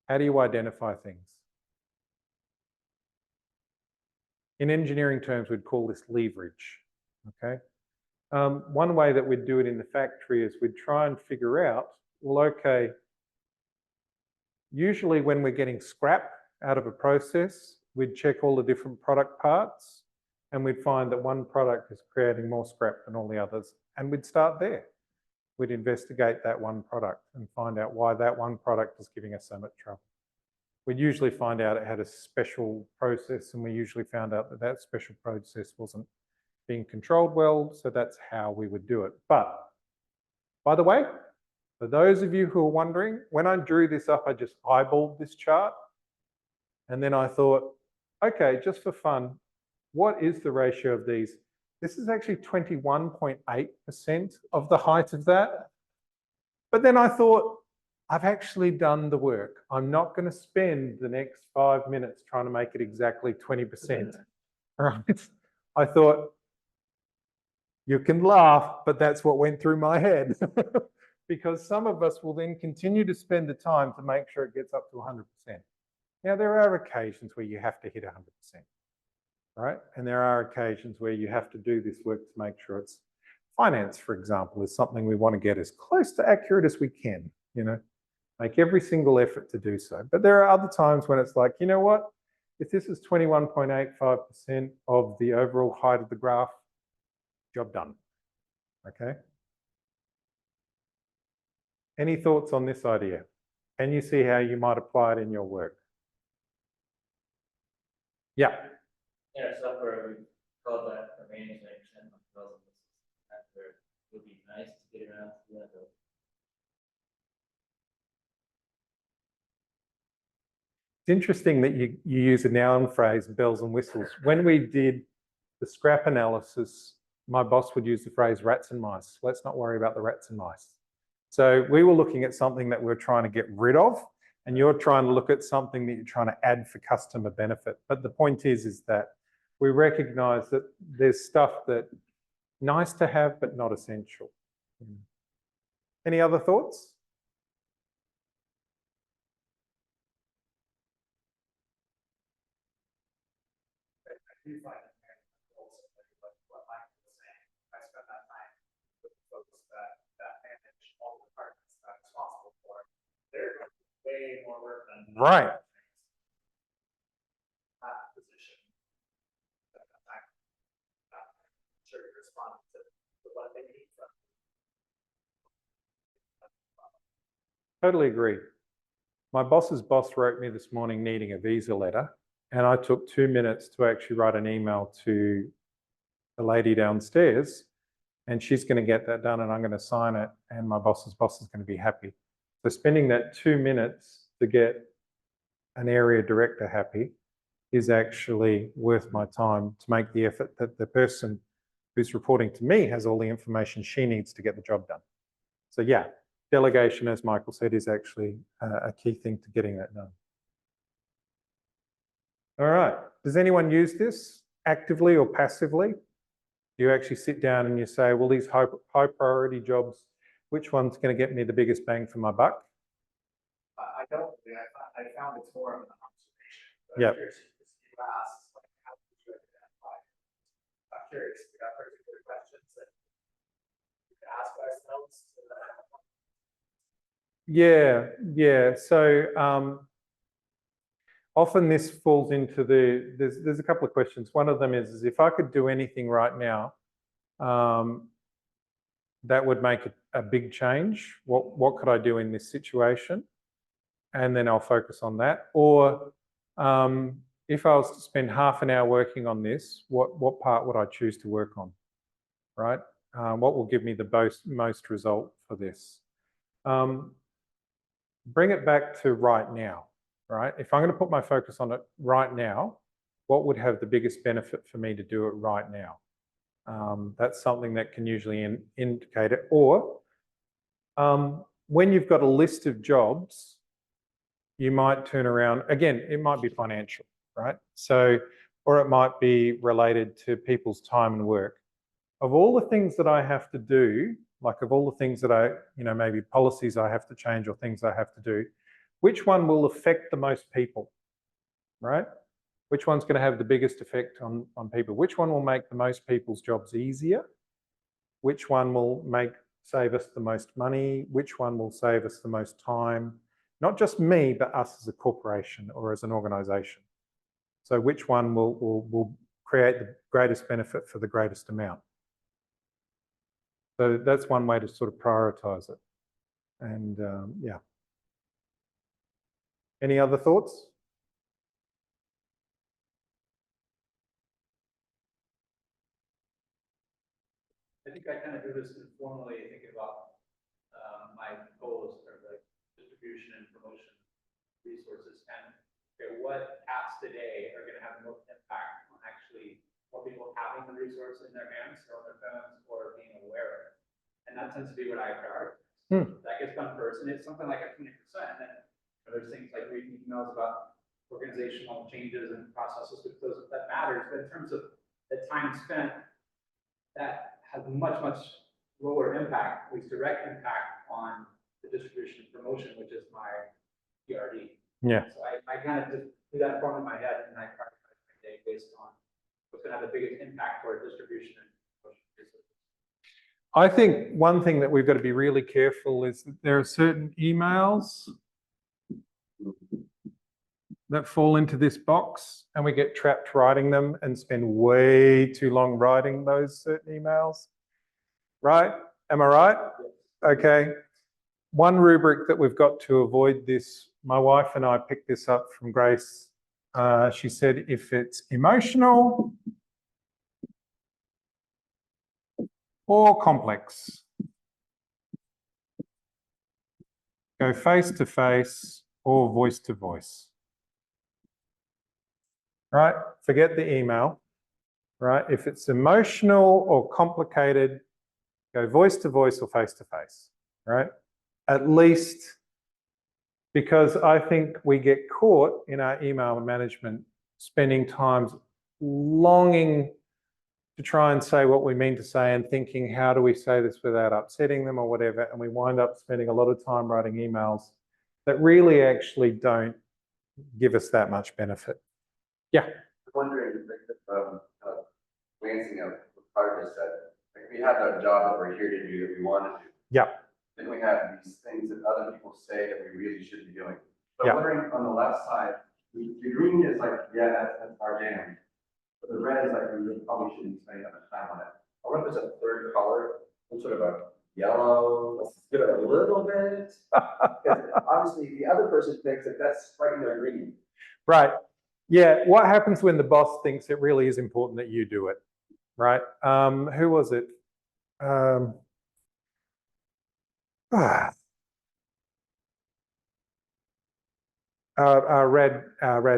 How do you identify things? In engineering terms, we'd call this leverage, okay? One way that we'd do it in the factory is we'd try and figure out, well, okay, usually when we're getting scrap out of a process, we'd check all the different product parts and we'd find that one product is creating more scrap than all the others. And we'd start there. We'd investigate that one product and find out why that one product is giving us so much trouble. We'd usually find out it had a special process, and we usually found out that that special process wasn't being controlled well, so that's how we would do it. But, by the way, for those of you who are wondering, when I drew this up, I just eyeballed this chart, and then I thought, okay, just for fun, what is the ratio of these? This is actually 21.8% of the height of that. But then I thought, I've actually done the work. I'm not going to spend the next 5 minutes trying to make it exactly 20%. Right? I thought, you can laugh, but that's what went through my head. Because some of us will then continue to spend the time to make sure it gets up to 100%. Now, there are occasions where you have to hit 100%. Right? And there are occasions where you have to do this work to make sure it's finance, for example, is something we want to get as close to accurate as we can, you know, make every single effort to do so. But there are other times when it's like, you know what, if this is 21.85% of the overall height of the graph, job done, okay? Any thoughts on this idea? Can you see how you might apply it in your work? Yeah. Yeah, software, we call that remaining 20% of those after get around to the other. It's interesting that you use a noun phrase, bells and whistles. When we did the scrap analysis, my boss would use the phrase rats and mice. Let's not worry about the rats and mice. So we were looking at something that we're trying to get rid of, and you're trying to look at something that you're trying to add for customer benefit. But the point is that we recognize that there's stuff that nice to have, but not essential. Any other thoughts? I do find it also like what Mike was saying. I spend that time with folks that manage all the departments that I'm responsible for. They're doing way more work than Right. that position. I'm sure you're responding to what they need from. Totally agree. My boss's boss wrote me this morning needing a visa letter, and I took 2 minutes to actually write an email to the lady downstairs, and she's going to get that done, and I'm going to sign it, and my boss's boss is going to be happy. So spending that 2 minutes to get an area director happy is actually worth my time to make the effort that the person who's reporting to me has all the information she needs to get the job done. So yeah, delegation, as Michael said, is actually a key thing to getting that done. All right, does anyone use this actively or passively? You actually sit down and you say, well, these high priority jobs, which one's going to get me the biggest bang for my buck? I don't. I found it's more of an observation. Yep. You ask, like, how did you identify? I'm curious. We got particular questions that we can ask ourselves. Yeah. So often this falls into there's a couple of questions. One of them is if I could do anything right now, that would make a big change. What could I do in this situation? And then I'll focus on that. Or if I was to spend half an hour working on this, what part would I choose to work on, right? What will give me the most result for this? Bring it back to right now, right? If I'm going to put my focus on it right now, what would have the biggest benefit for me to do it right now? That's something that can usually indicate it. Or when you've got a list of jobs, you might turn around, again, it might be financial, right? So, or it might be related to people's time and work. Of all the things that I have to do, like of all the things that I, maybe policies I have to change or things I have to do, which one will affect the most people, right? Which one's going to have the biggest effect on people? Which one will make the most people's jobs easier? Which one will save us the most money? Which one will save us the most time? Not just me, but us as a corporation or as an organization. So which one will create the greatest benefit for the greatest amount? So that's one way to sort of prioritize it. And yeah. Any other thoughts? I think I kind of do this informally, thinking about my goals for the distribution and promotion resources, and okay, what tasks today are going to have the most impact on actually more people having the resource in their hands or on their phones or being aware of it. And that tends to be what I prioritize. That gets done first, and it's something like a 20%. And then there's things like reading emails about organizational changes and processes, with those that matters. But in terms of the time spent, that has much lower impact, at least direct impact, on the distribution and promotion, which is my PRD. Yeah. So I kind of just do that form in my head, and I prioritize my day based on what's going to have the biggest impact for distribution and promotion. I think one thing that we've got to be really careful is that there are certain emails that fall into this box, and we get trapped writing them and spend way too long writing those certain emails. Right? Am I right? Okay. One rubric that we've got to avoid this, my wife and I picked this up from Grace. She said, if it's emotional or complex, go face to face or voice to voice. Right? Forget the email. Right? If it's emotional or complicated, go voice to voice or face to face. Right? At least, because I think we get caught in our email management spending time longing to try and say what we mean to say and thinking, how do we say this without upsetting them or whatever? And we wind up spending a lot of time writing emails that really actually don't give us that much benefit. Yeah. I'm wondering, glancing at what Carter just said, like we have a job that we're here to do that we want to do. Yeah. Then we have these things that other people say that we really should be doing. But Yeah. wondering on the left side, the green is like, yeah, that's our jam. But the red is like, we probably shouldn't spend that much time on it. I wonder if there's a third color, some sort of a yellow, let's give it a little bit. Because obviously the other person thinks that that's right in their green. Right. Yeah. What happens when the boss thinks it really is important that you do it? Right. Who was it? Rad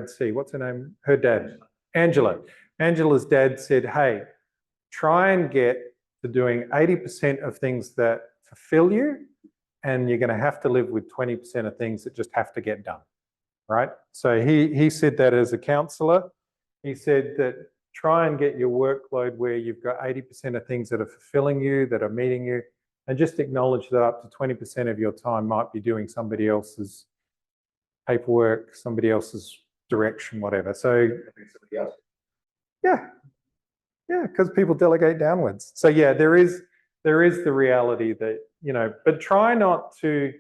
C. What's her name? Her dad, Angela. Angela's dad said, "Hey, try and get to doing 80% of things that fulfill you, and you're going to have to live with 20% of things that just have to get done." Right? So he said that as a counselor. He said that try and get your workload where you've got 80% of things that are fulfilling you, that are meeting you, and just acknowledge that up to 20% of your time might be doing somebody else's paperwork, somebody else's direction, whatever. So yeah, because people delegate downwards. So yeah, there is the reality that, you know, but try not to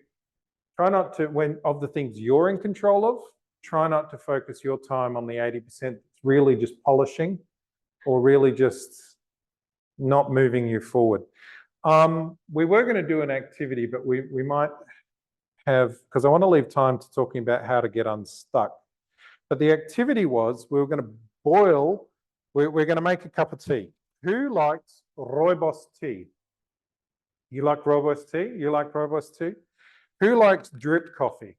when of the things you're in control of, try not to focus your time on the 80% that's really just polishing or really just not moving you forward. We were going to do an activity, but we might have, because I want to leave time to talking about how to get unstuck. But the activity was we were going to boil, we're going to make a cup of tea. Who likes rooibos tea? You like rooibos tea? You like rooibos tea? Who likes drip coffee?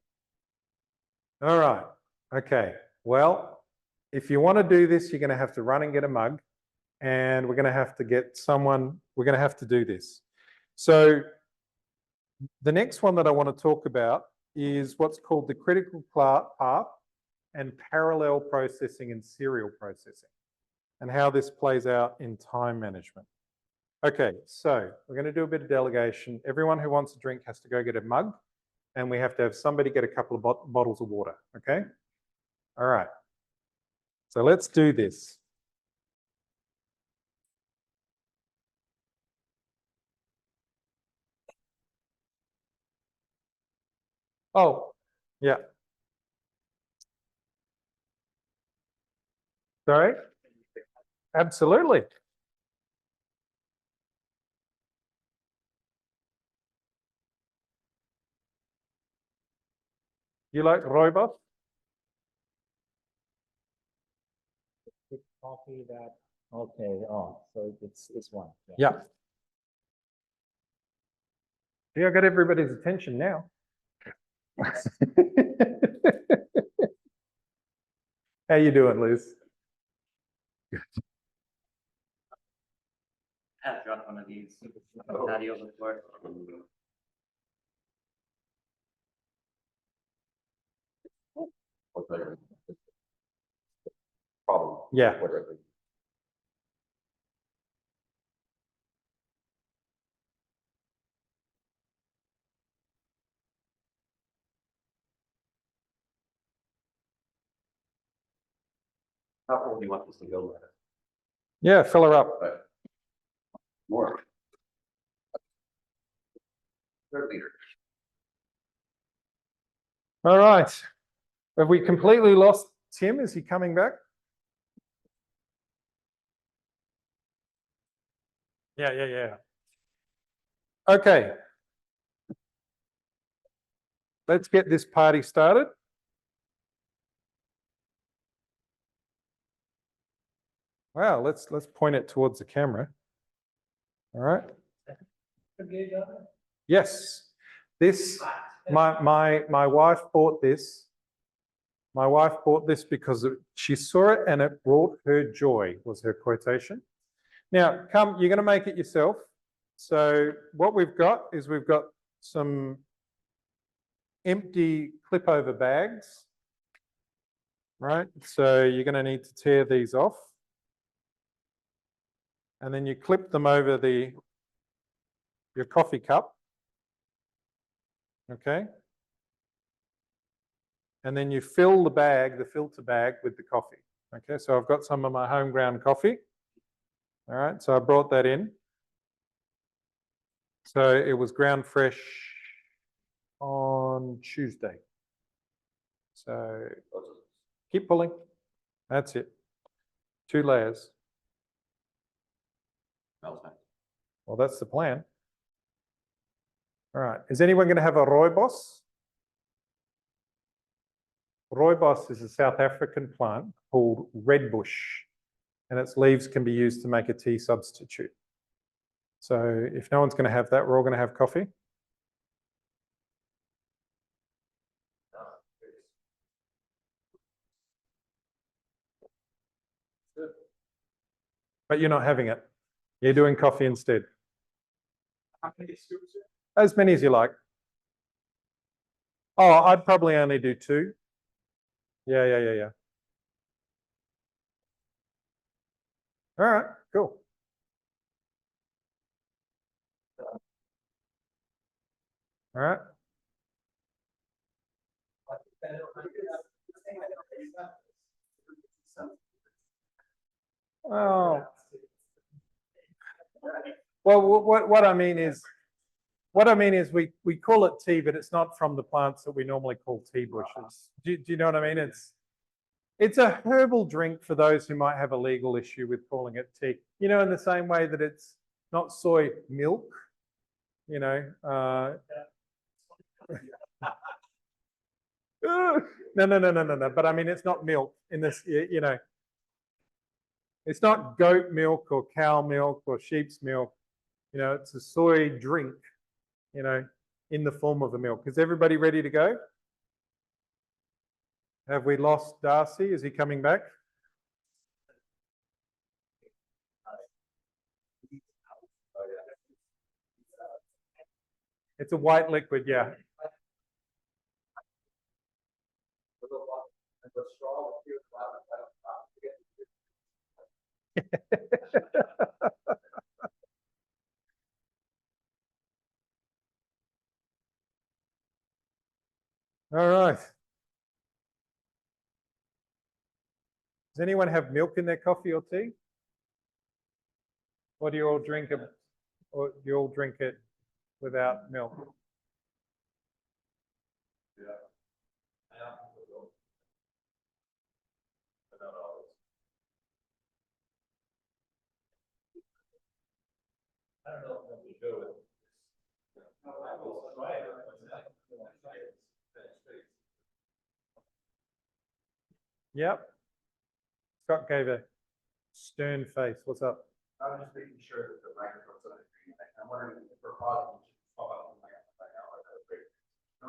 All right. Okay. Well, if you want to do this, you're going to have to run and get a mug, and we're going to have to get someone, we're going to have to do this. So the next one that I want to talk about is what's called the critical path and parallel processing and serial processing, and how this plays out in time management. Okay, so we're going to do a bit of delegation. Everyone who wants a drink has to go get a mug, and we have to have somebody get a couple of bottles of water, okay? All right, so let's do this. Oh, yeah. Sorry? Absolutely. You like rooibos? Coffee that, okay, oh, so it's this one. Yeah. Yeah, I got everybody's attention now. How you doing, Liz? I've got one of these patio before. Problem. Yeah. Whatever. How old do you want this to go? Yeah, fill her up. But more. Third leader. All right. Have we completely lost Tim? Is he coming back? Yeah. Okay. Let's get this party started. Wow, let's point it towards the camera. All right. Yes. This My wife bought this. My wife bought this because she saw it and it brought her joy, was her quotation. Now, come, you're going to make it yourself. So what we've got is we've got some empty clip over bags, right? So you're going to need to tear these off. And then you clip them over your coffee cup. Okay. And then you fill the bag, the filter bag, with the coffee. Okay, so I've got some of my home ground coffee. All right, so I brought that in. So it was ground fresh on Tuesday. So keep pulling. That's it. 2 layers. Well, that's the plan. All right, is anyone going to have a rooibos? Rooibos is a South African plant called redbush, and its leaves can be used to make a tea substitute. So if no one's going to have that, we're all going to have coffee. But you're not having it. You're doing coffee instead. How many scoops? As many as you like. Oh, I'd probably only do 2. Yeah. All right, cool. All right. Oh. Well, what I mean is we call it tea, but it's not from the plants that we normally call tea bushes. Do you know what I mean? It's a herbal drink for those who might have a legal issue with calling it tea. You know, in the same way that it's not soy milk, you know. No. But I mean, it's not milk in this, you know. It's not goat milk or cow milk or sheep's milk. You know, it's a soy drink, you know, in the form of a milk. Is everybody ready to go? Have we lost Darcy? Is he coming back? It's a white liquid, yeah. All right. Does anyone have milk in their coffee or tea? Or do you all drink it? Or do you all drink it without milk? I don't know if we go with. Yep. Scott gave a stern face. What's up? I was just making sure that the microphone's on the screen. I'm wondering if we're pausing.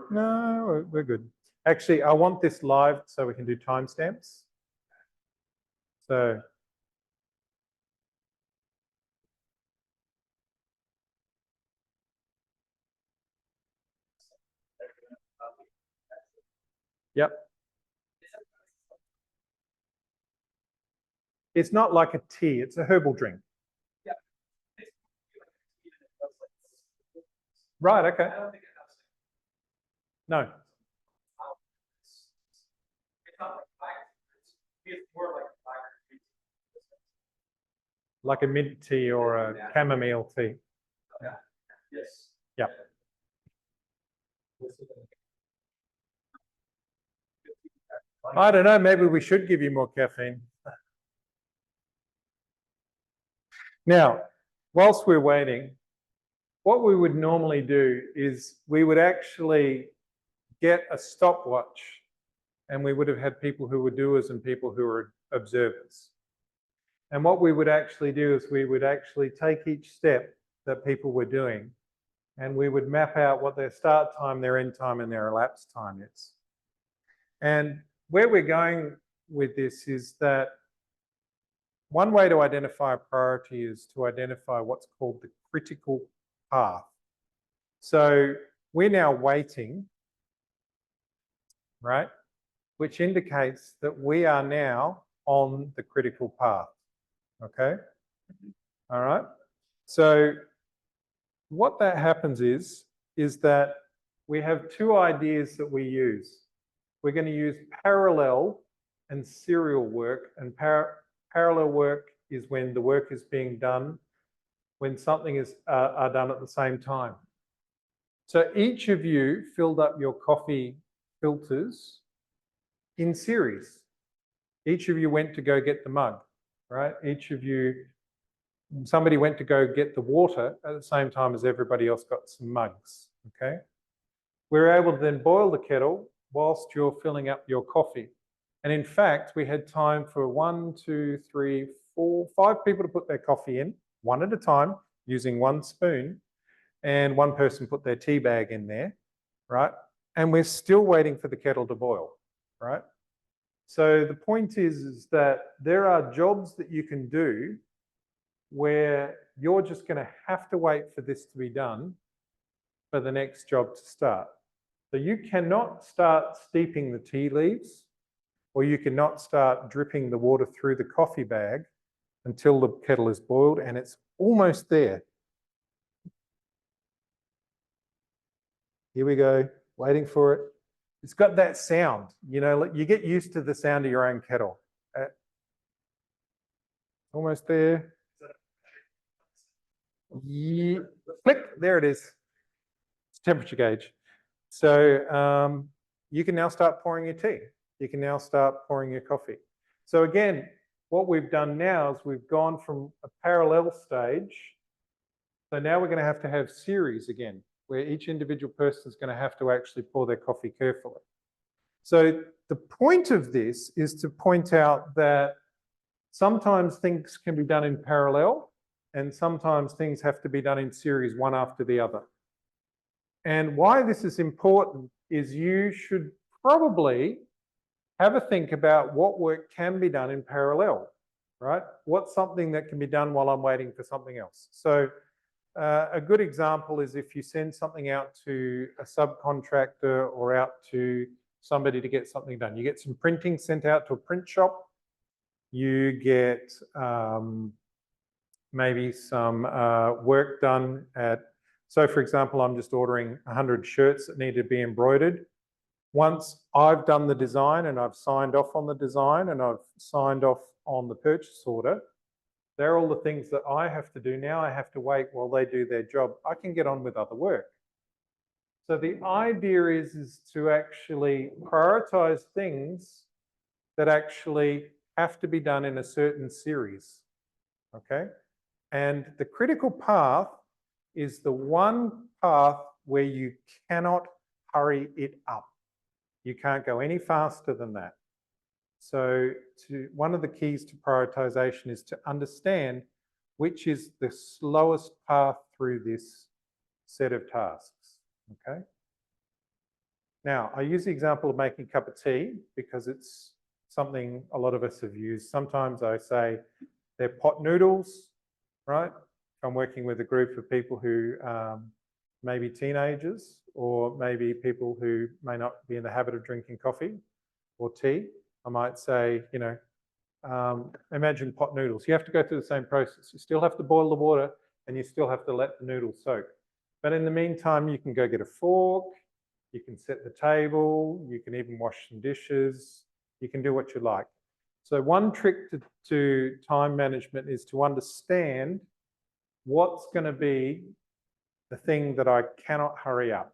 No, we're good. Actually, I want this live so we can do timestamps. So. Yep. It's not like a tea, it's a herbal drink. Yeah. Right, okay. I don't think it has. No. It's not like it's more like Like a mint tea or a chamomile tea. yeah. Yes. Yeah. I don't know, maybe we should give you more caffeine. Now, whilst we're waiting, what we would normally do is we would actually get a stopwatch, and we would have had people who were doers and people who were observers. And what we would actually do is we would actually take each step that people were doing And we would map out what their start time, their end time, and their elapsed time is. And where we're going with this is that one way to identify a priority is to identify what's called the critical path. So we're now waiting, right? Which indicates that we are now on the critical path, okay? All right? So what that happens is that we have two ideas that we use. We're going to use parallel and serial work, and parallel work is when the work is being done, when something is are done at the same time. So each of you filled up your coffee filters in series. Each of you went to go get the mug, right? Each of you, somebody went to go get the water at the same time as everybody else got some mugs, okay? We're able to then boil the kettle whilst you're filling up your coffee. And in fact, we had time for 1, 2, 3, 4, 5 people to put their coffee in, one at a time, using one spoon, and one person put their tea bag in there, right? And we're still waiting for the kettle to boil, right? So the point is that there are jobs that you can do where you're just going to have to wait for this to be done for the next job to start. So you cannot start steeping the tea leaves, or you cannot start dripping the water through the coffee bag until the kettle is boiled, and it's almost there. Here we go, waiting for it. It's got that sound, you know, you get used to the sound of your own kettle. Almost there. Yeah. Click, there it is. It's temperature gauge. So you can now start pouring your tea. You can now start pouring your coffee. So again, what we've done now is we've gone from a parallel stage. So now we're going to have series again, where each individual person is going to have to actually pour their coffee carefully. So the point of this is to point out that sometimes things can be done in parallel, and sometimes things have to be done in series, one after the other. And why this is important is you should probably have a think about what work can be done in parallel, right? What's something that can be done while I'm waiting for something else? So a good example is if you send something out to a subcontractor or out to somebody to get something done. You get some printing sent out to a print shop. You get maybe some work done at, so for example, I'm just ordering 100 shirts that need to be embroidered. Once I've done the design and I've signed off on the design and I've signed off on the purchase order, they're all the things that I have to do. Now I have to wait while they do their job. I can get on with other work. So the idea is to actually prioritize things that actually have to be done in a certain series, okay? And the critical path is the one path where you cannot hurry it up. You can't go any faster than that. So one of the keys to prioritization is to understand which is the slowest path through this set of tasks, okay? Now, I use the example of making a cup of tea because it's something a lot of us have used. Sometimes I say they're pot noodles, right? I'm working with a group of people who may be teenagers or maybe people who may not be in the habit of drinking coffee or tea. I might say, you know, imagine pot noodles. You have to go through the same process. You still have to boil the water and you still have to let the noodles soak. But in the meantime, you can go get a fork, you can set the table, you can even wash some dishes, you can do what you like. So one trick to time management is to understand what's going to be the thing that I cannot hurry up,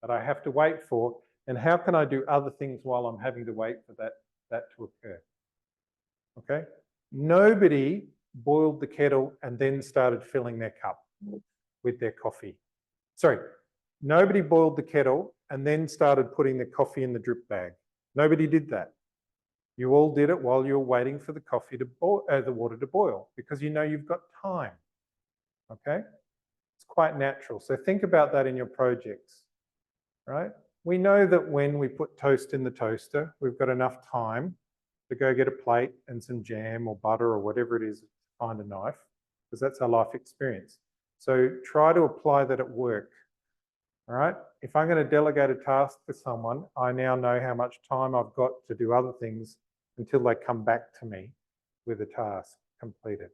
that I have to wait for, and how can I do other things while I'm having to wait for that to occur, okay? Nobody boiled the kettle and then started filling their cup with their coffee. Sorry, nobody boiled the kettle and then started putting the coffee in the drip bag. Nobody did that. You all did it while you were waiting for the coffee to boil, the water to boil, because you know you've got time, okay? It's quite natural. So think about that in your projects, right? We know that when we put toast in the toaster, we've got enough time to go get a plate and some jam or butter or whatever it is, find a knife, because that's our life experience. So try to apply that at work, all right? If I'm going to delegate a task to someone, I now know how much time I've got to do other things until they come back to me with a task completed.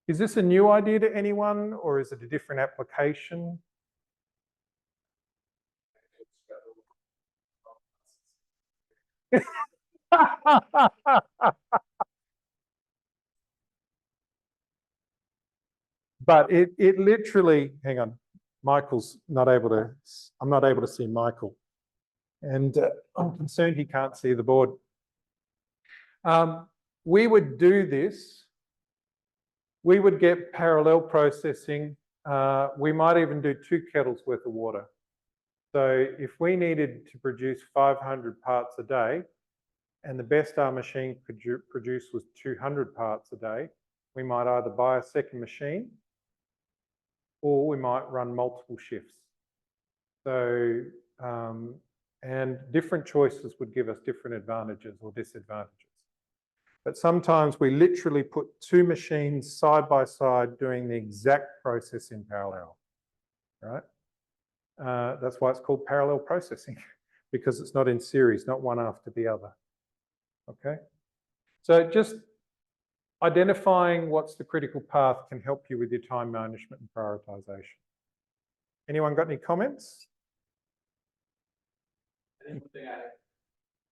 Is this a new idea to anyone, or is it a different application? But it literally, hang on, Michael's not able to, I'm not able to see Michael. And I'm concerned he can't see the board. We would do this. We would get parallel processing. We might even do 2 kettles worth of water. So if we needed to produce 500 parts a day, and the best our machine could produce was 200 parts a day, we might either buy a second machine or we might run multiple shifts. So, and different choices would give us different advantages or disadvantages. But sometimes we literally put 2 machines side by side doing the exact process in parallel, right? That's why it's called parallel processing, because it's not in series, not one after the other. Okay, so just identifying what's the critical path can help you with your time management and prioritization. Anyone got any comments? I think one thing I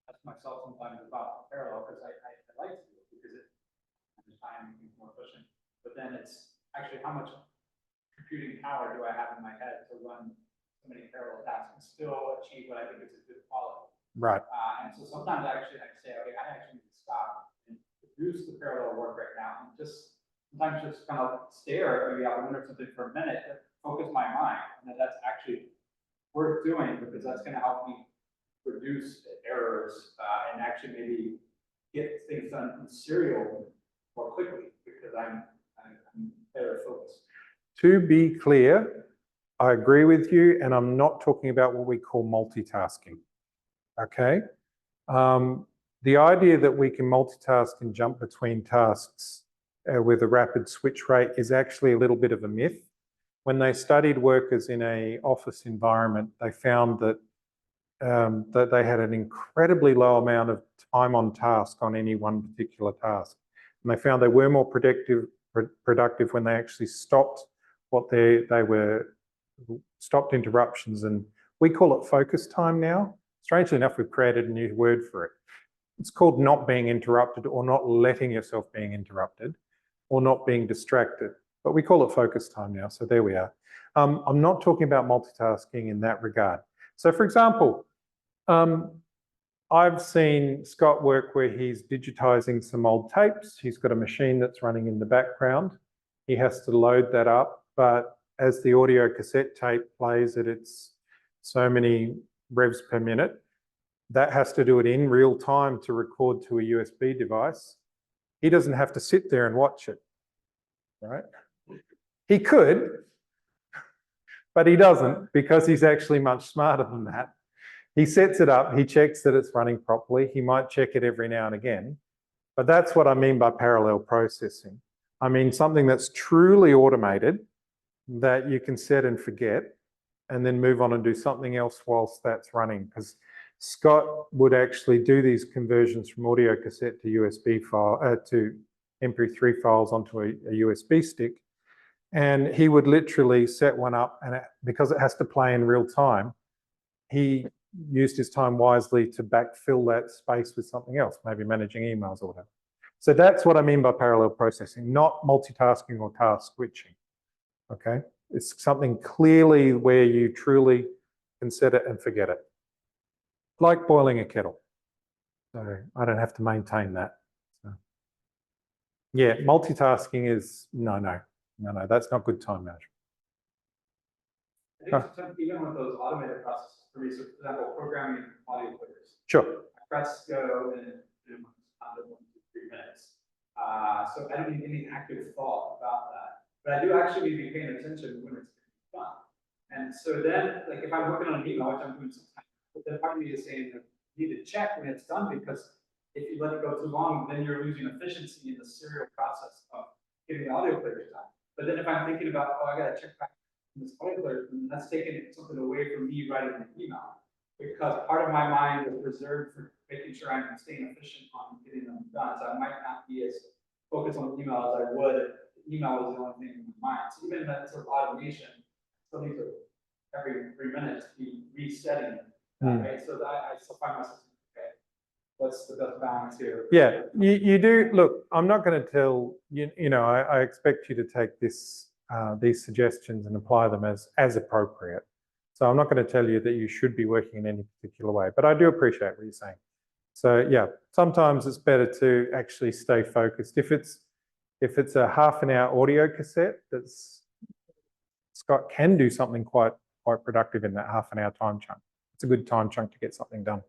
ask myself sometimes about parallel, because I like to do it because the time is more efficient, but then it's actually how much computing power do I have in my head to run so many parallel tasks and still achieve what I think is a good quality. Right. And so sometimes I actually like to say, okay, I actually need to stop and reduce the parallel work right now, and just sometimes just kind of stare maybe out the window or something for a minute, focus my mind, and that's actually worth doing, because that's going to help me reduce errors and actually maybe get things done in serial more quickly, because I'm better focused. To be clear, I agree with you, and I'm not talking about what we call multitasking. Okay? The idea that we can multitask and jump between tasks with a rapid switch rate is actually a little bit of a myth. When they studied workers in an office environment, they found that that they had an incredibly low amount of time on task on any one particular task. And they found they were more productive when they actually stopped what they were, stopped interruptions. And we call it focus time now. Strangely enough, we've created a new word for it. It's called not being interrupted, or not letting yourself being interrupted, or not being distracted. But we call it focus time now, so there we are. I'm not talking about multitasking in that regard. So for example, I've seen Scott work where he's digitizing some old tapes. He's got a machine that's running in the background. He has to load that up, but as the audio cassette tape plays at its so many revs per minute, that has to do it in real time to record to a USB device. He doesn't have to sit there and watch it, right? He could, but he doesn't, because he's actually much smarter than that. He sets it up, he checks that it's running properly. He might check it every now and again, but that's what I mean by parallel processing. I mean something that's truly automated, that you can set and forget, and then move on and do something else whilst that's running. Because Scott would actually do these conversions from audio cassette to USB file, to MP3 files onto a USB stick. And he would literally set one up, and because it has to play in real time, he used his time wisely to backfill that space with something else, maybe managing emails or whatever. So that's what I mean by parallel processing, not multitasking or task switching, okay? It's something clearly where you truly can set it and forget it. Like boiling a kettle. So I don't have to maintain that. So, yeah, multitasking is, no, that's not good time management. I think sometimes even with those automated processes, for example, programming audio players. Sure. I press go and under 1 to 3 minutes. So I don't need any active thought about that. but I do actually be paying attention when it's done. And so then, like if I'm working on an email, which I'm doing sometimes, but then part of me is saying that you need to check when it's done, because if you let it go too long, then you're losing efficiency in the serial process of getting the audio players done. But then if I'm thinking about, oh, I gotta check back in this audio player, then that's taking something away from me writing an email. Because part of my mind is reserved for making sure I'm staying efficient on getting them done. So I might not be as focused on email as I would if email is the only thing in my mind. So even that sort of automation, still need to every 3 minutes be resetting it, right? So that I still find myself, okay, what's the best balance here? Yeah, you do. Look, I'm not going to tell you. I expect you to take this these suggestions and apply them as appropriate. So I'm not going to tell you that you should be working in any particular way, but I do appreciate what you're saying. So yeah, sometimes it's better to actually stay focused. If it's a half an hour audio cassette that's Scott can do something quite productive in that half an hour time chunk. It's a good time chunk to get something done.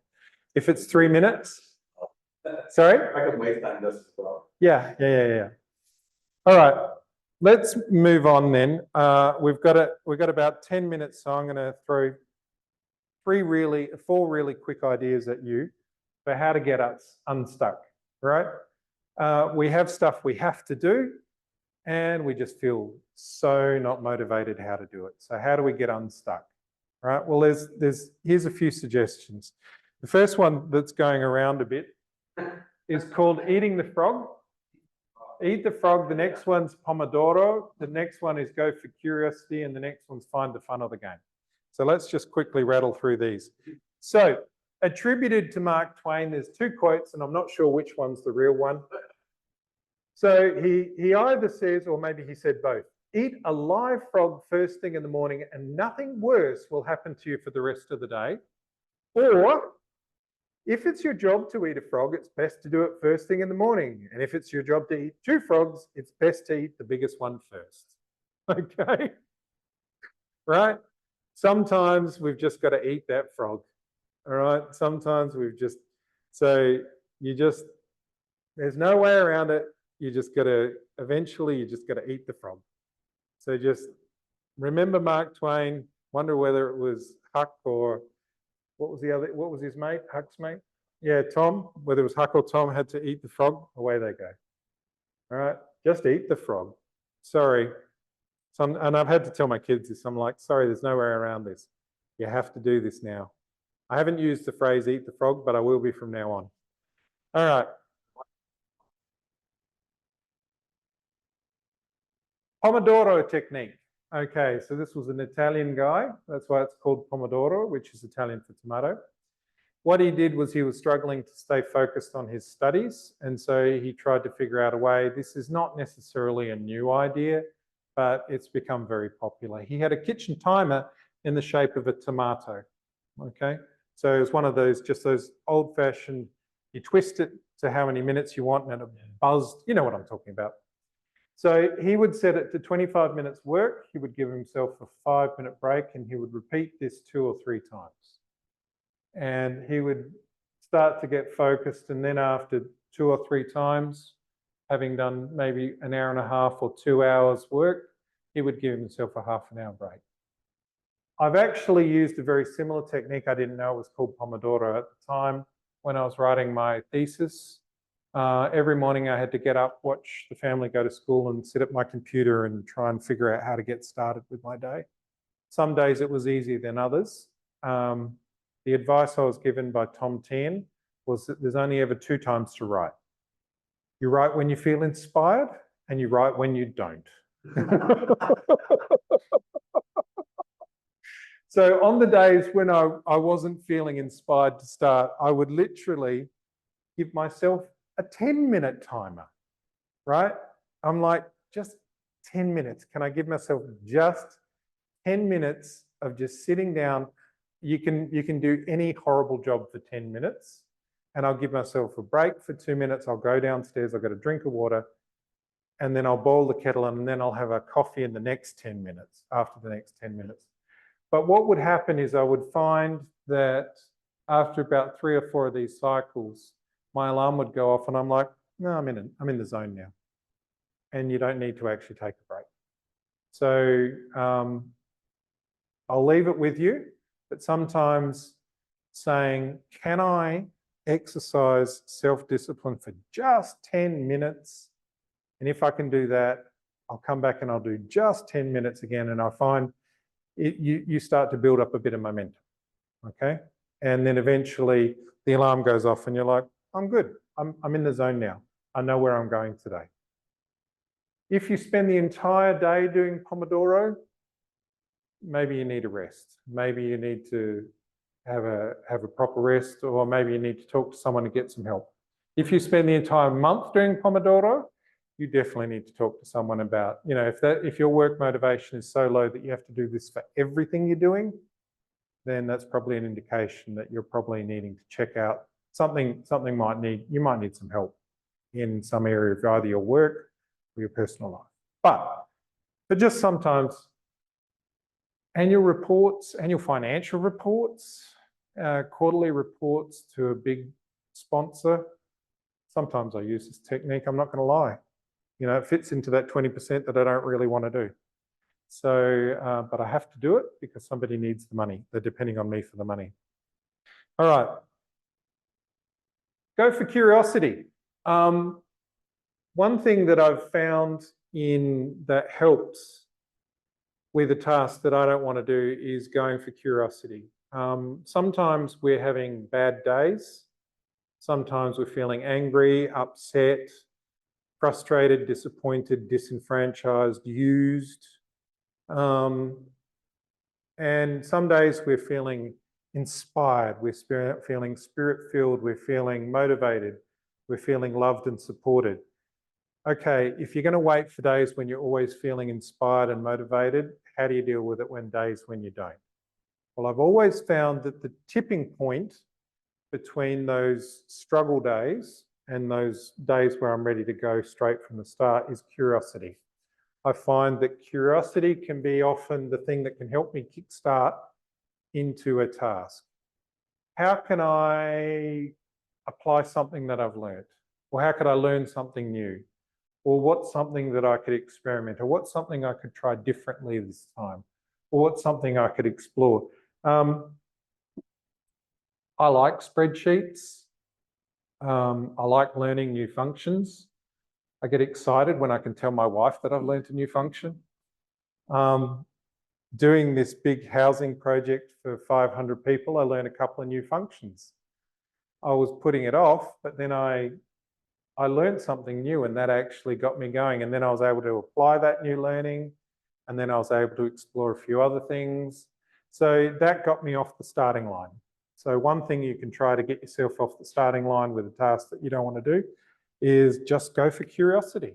If it's 3 minutes, sorry? I could waste time this as well. Yeah. All right, let's move on then. We've got about 10 minutes, so I'm going to throw four really quick ideas at you for how to get us unstuck, right? We have stuff we have to do, and we just feel so not motivated how to do it. So how do we get unstuck, right? Well, here's a few suggestions. The first one that's going around a bit is called eating the frog. Eat the frog. The next one's Pomodoro. The next one is go for curiosity, and the next one's find the fun of the game. So let's just quickly rattle through these. So attributed to Mark Twain, there's two quotes, and I'm not sure which one's the real one. So he either says, or maybe he said both, eat a live frog first thing in the morning and nothing worse will happen to you for the rest of the day. Or if it's your job to eat a frog, it's best to do it first thing in the morning. And if it's your job to eat 2 frogs, it's best to eat the biggest one first. Okay? Right? Sometimes we've just got to eat that frog. All right? Sometimes there's no way around it. Eventually you just got to eat the frog. So just remember Mark Twain, wonder whether it was Huck or what was his mate, Huck's mate? Yeah, Tom, whether it was Huck or Tom had to eat the frog, away they go. All right, just eat the frog. Sorry. And I've had to tell my kids this, I'm like, sorry, there's no way around this. You have to do this now. I haven't used the phrase eat the frog, but I will be from now on. All right. Pomodoro technique. Okay, so this was an Italian guy. That's why it's called Pomodoro, which is Italian for tomato. What he did was he was struggling to stay focused on his studies, and so he tried to figure out a way. This is not necessarily a new idea, but it's become very popular. He had a kitchen timer in the shape of a tomato. Okay, so it was one of those, just those old-fashioned, you twist it to how many minutes you want, and it buzzed. You know what I'm talking about. So he would set it to 25 minutes work. He would give himself a 5-minute break, and he would repeat this 2 or 3 times. And he would start to get focused, and then after 2 or 3 times, having done maybe an hour and a half or 2 hours work, he would give himself a half an hour break. I've actually used a very similar technique. I didn't know it was called Pomodoro at the time when I was writing my thesis. Every morning I had to get up, watch the family go to school, and sit at my computer and try and figure out how to get started with my day. Some days it was easier than others. The advice I was given by Tom Tien was that there's only ever 2 times to write. You write when you feel inspired, and you write when you don't. So on the days when I wasn't feeling inspired to start, I would literally give myself a 10-minute timer, right? I'm like, just 10 minutes. Can I give myself just 10 minutes of just sitting down? You can do any horrible job for 10 minutes, and I'll give myself a break for 2 minutes. I'll go downstairs, I'll get a drink of water, and then I'll boil the kettle, and then I'll have a coffee in the next 10 minutes, after the next 10 minutes. But what would happen is I would find that after about 3 or 4 of these cycles, my alarm would go off, and I'm like, no, I'm in the zone now. And you don't need to actually take a break. So I'll leave it with you, but sometimes saying, can I exercise self-discipline for just 10 minutes? And if I can do that, I'll come back and I'll do just 10 minutes again. And I find you start to build up a bit of momentum, okay? And then eventually the alarm goes off and you're like, I'm good. I'm in the zone now. I know where I'm going today. If you spend the entire day doing Pomodoro, maybe you need a rest. Maybe you need to have a proper rest, or maybe you need to talk to someone to get some help. If you spend the entire month doing Pomodoro, you definitely need to talk to someone about, you know, if your work motivation is so low that you have to do this for everything you're doing, then that's probably an indication that you're probably needing to check out something. You might need some help in some area of either your work or your personal life. But just sometimes annual reports, annual financial reports, quarterly reports to a big sponsor. Sometimes I use this technique, I'm not going to lie. You know, it fits into that 20% that I don't really want to do. So, but I have to do it because somebody needs the money. They're depending on me for the money. All right. Go for curiosity. One thing that I've found that helps with a task that I don't want to do is going for curiosity. Sometimes we're having bad days. Sometimes we're feeling angry, upset, frustrated, disappointed, disenfranchised, used. And some days we're feeling inspired, we're feeling spirit-filled, we're feeling motivated, we're feeling loved and supported. Okay, if you're going to wait for days when you're always feeling inspired and motivated, how do you deal with it when you don't? Well, I've always found that the tipping point between those struggle days and those days where I'm ready to go straight from the start is curiosity. I find that curiosity can be often the thing that can help me kickstart into a task. How can I apply something that I've learned? Or how could I learn something new? Or what's something that I could experiment? Or what's something I could try differently this time? Or what's something I could explore? I like spreadsheets. I like learning new functions. I get excited when I can tell my wife that I've learned a new function. Doing this big housing project for 500 people, I learned a couple of new functions. I was putting it off, but then I learned something new and that actually got me going. And then I was able to apply that new learning. And then I was able to explore a few other things. So that got me off the starting line. So one thing you can try to get yourself off the starting line with a task that you don't want to do is just go for curiosity.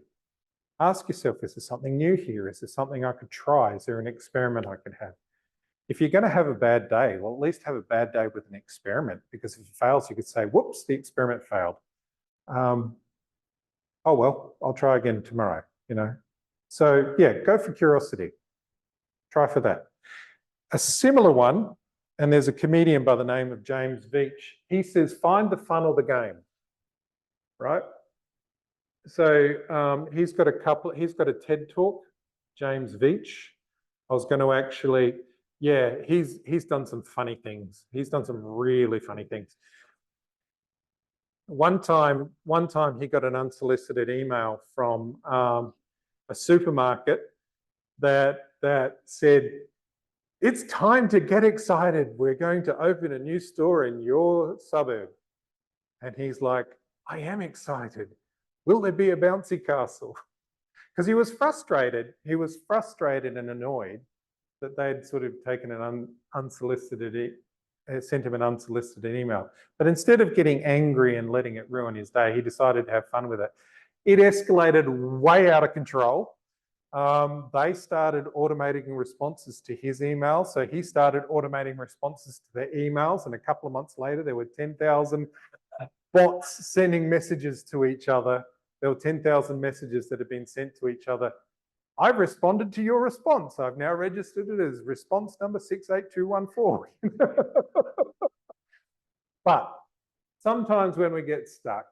Ask yourself, is there something new here? Is there something I could try? Is there an experiment I could have? If you're going to have a bad day, well, at least have a bad day with an experiment, because if it fails, you could say, whoops, the experiment failed. Oh, well, I'll try again tomorrow, you know. So yeah, go for curiosity. Try for that. A similar one, and there's a comedian by the name of James Veitch. He says, find the fun of the game, right? So he's got a TED talk, James Veitch. I was going to actually, yeah, he's done some funny things. He's done some really funny things. One time he got an unsolicited email from a supermarket that said, it's time to get excited. We're going to open a new store in your suburb. And he's like, I am excited. Will there be a bouncy castle? Because he was frustrated. He was frustrated and annoyed that they'd sort of taken an sent him an unsolicited email. But instead of getting angry and letting it ruin his day, he decided to have fun with it. It escalated way out of control. They started automating responses to his emails. So he started automating responses to their emails. And a couple of months later, there were 10,000 bots sending messages to each other. There were 10,000 messages that had been sent to each other. I've responded to your response. I've now registered it as response number 68214. But sometimes when we get stuck,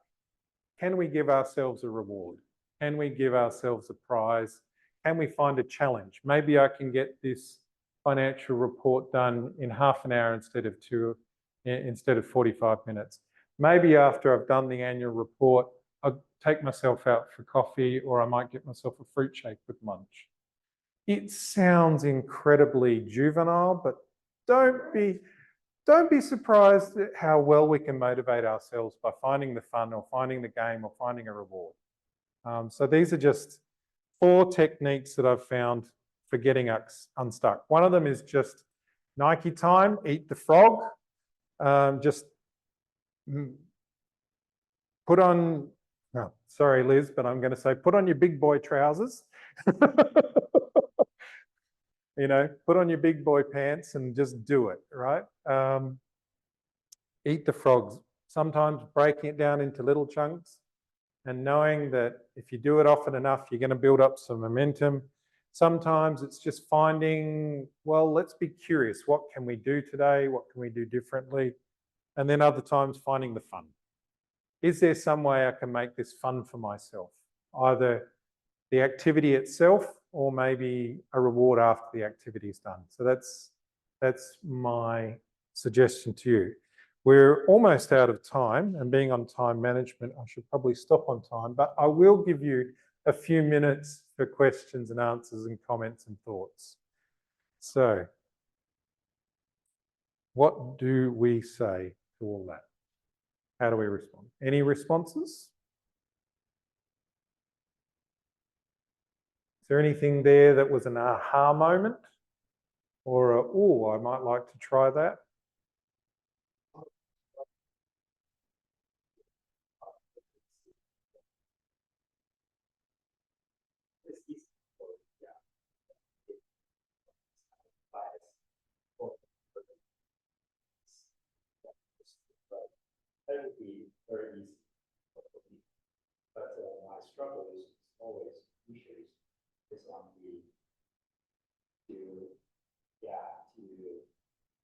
can we give ourselves a reward? Can we give ourselves a prize? can we find a challenge? Maybe I can get this financial report done in half an hour instead of 45 minutes. Maybe after I've done the annual report, I'll take myself out for coffee, or I might get myself a fruit shake with lunch. It sounds incredibly juvenile, but don't be surprised at how well we can motivate ourselves by finding the fun or finding the game or finding a reward. So these are just 4 techniques that I've found for getting us unstuck. One of them is just Nike time, eat the frog. Just put on, oh, sorry, Liz, but I'm going to say put on your big boy trousers. You know, put on your big boy pants and just do it, right? Eat the frogs. Sometimes breaking it down into little chunks and knowing that if you do it often enough, you're going to build up some momentum. Sometimes it's just finding, well, let's be curious. What can we do today? What can we do differently? And then other times finding the fun. Is there some way I can make this fun for myself? Either the activity itself or maybe a reward after the activity is done. So that's my suggestion to you. We're almost out of time, and being on time management, I should probably stop on time, but I will give you a few minutes for questions and answers and comments and thoughts. So, what do we say to all that? How do we respond? Any responses? Is there anything there that was an aha moment? Or a, oh, I might like to try that? That would be very easy for me. But my struggle is always usually is on the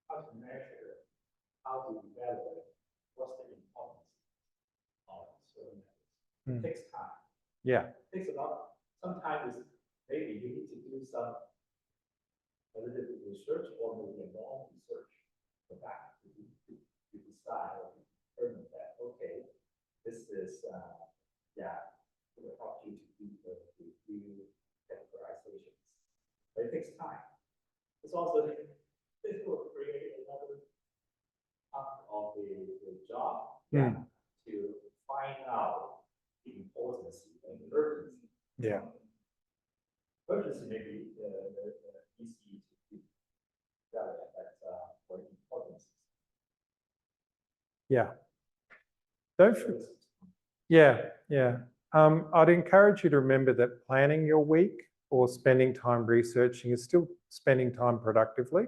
how to measure, how to evaluate what's the importance of certain methods. It takes time. Yeah. It takes a lot. Sometimes maybe you need to do a little bit of research or maybe a long research for that to decide or determine that, okay, this is, it will help you to do categorizations. But it takes time. It's also, this will create another part of the job to find out the importance and urgency. Yeah. Urgency may be easy to evaluate, but for importance. Yeah. I'd encourage you to remember that planning your week or spending time researching is still spending time productively.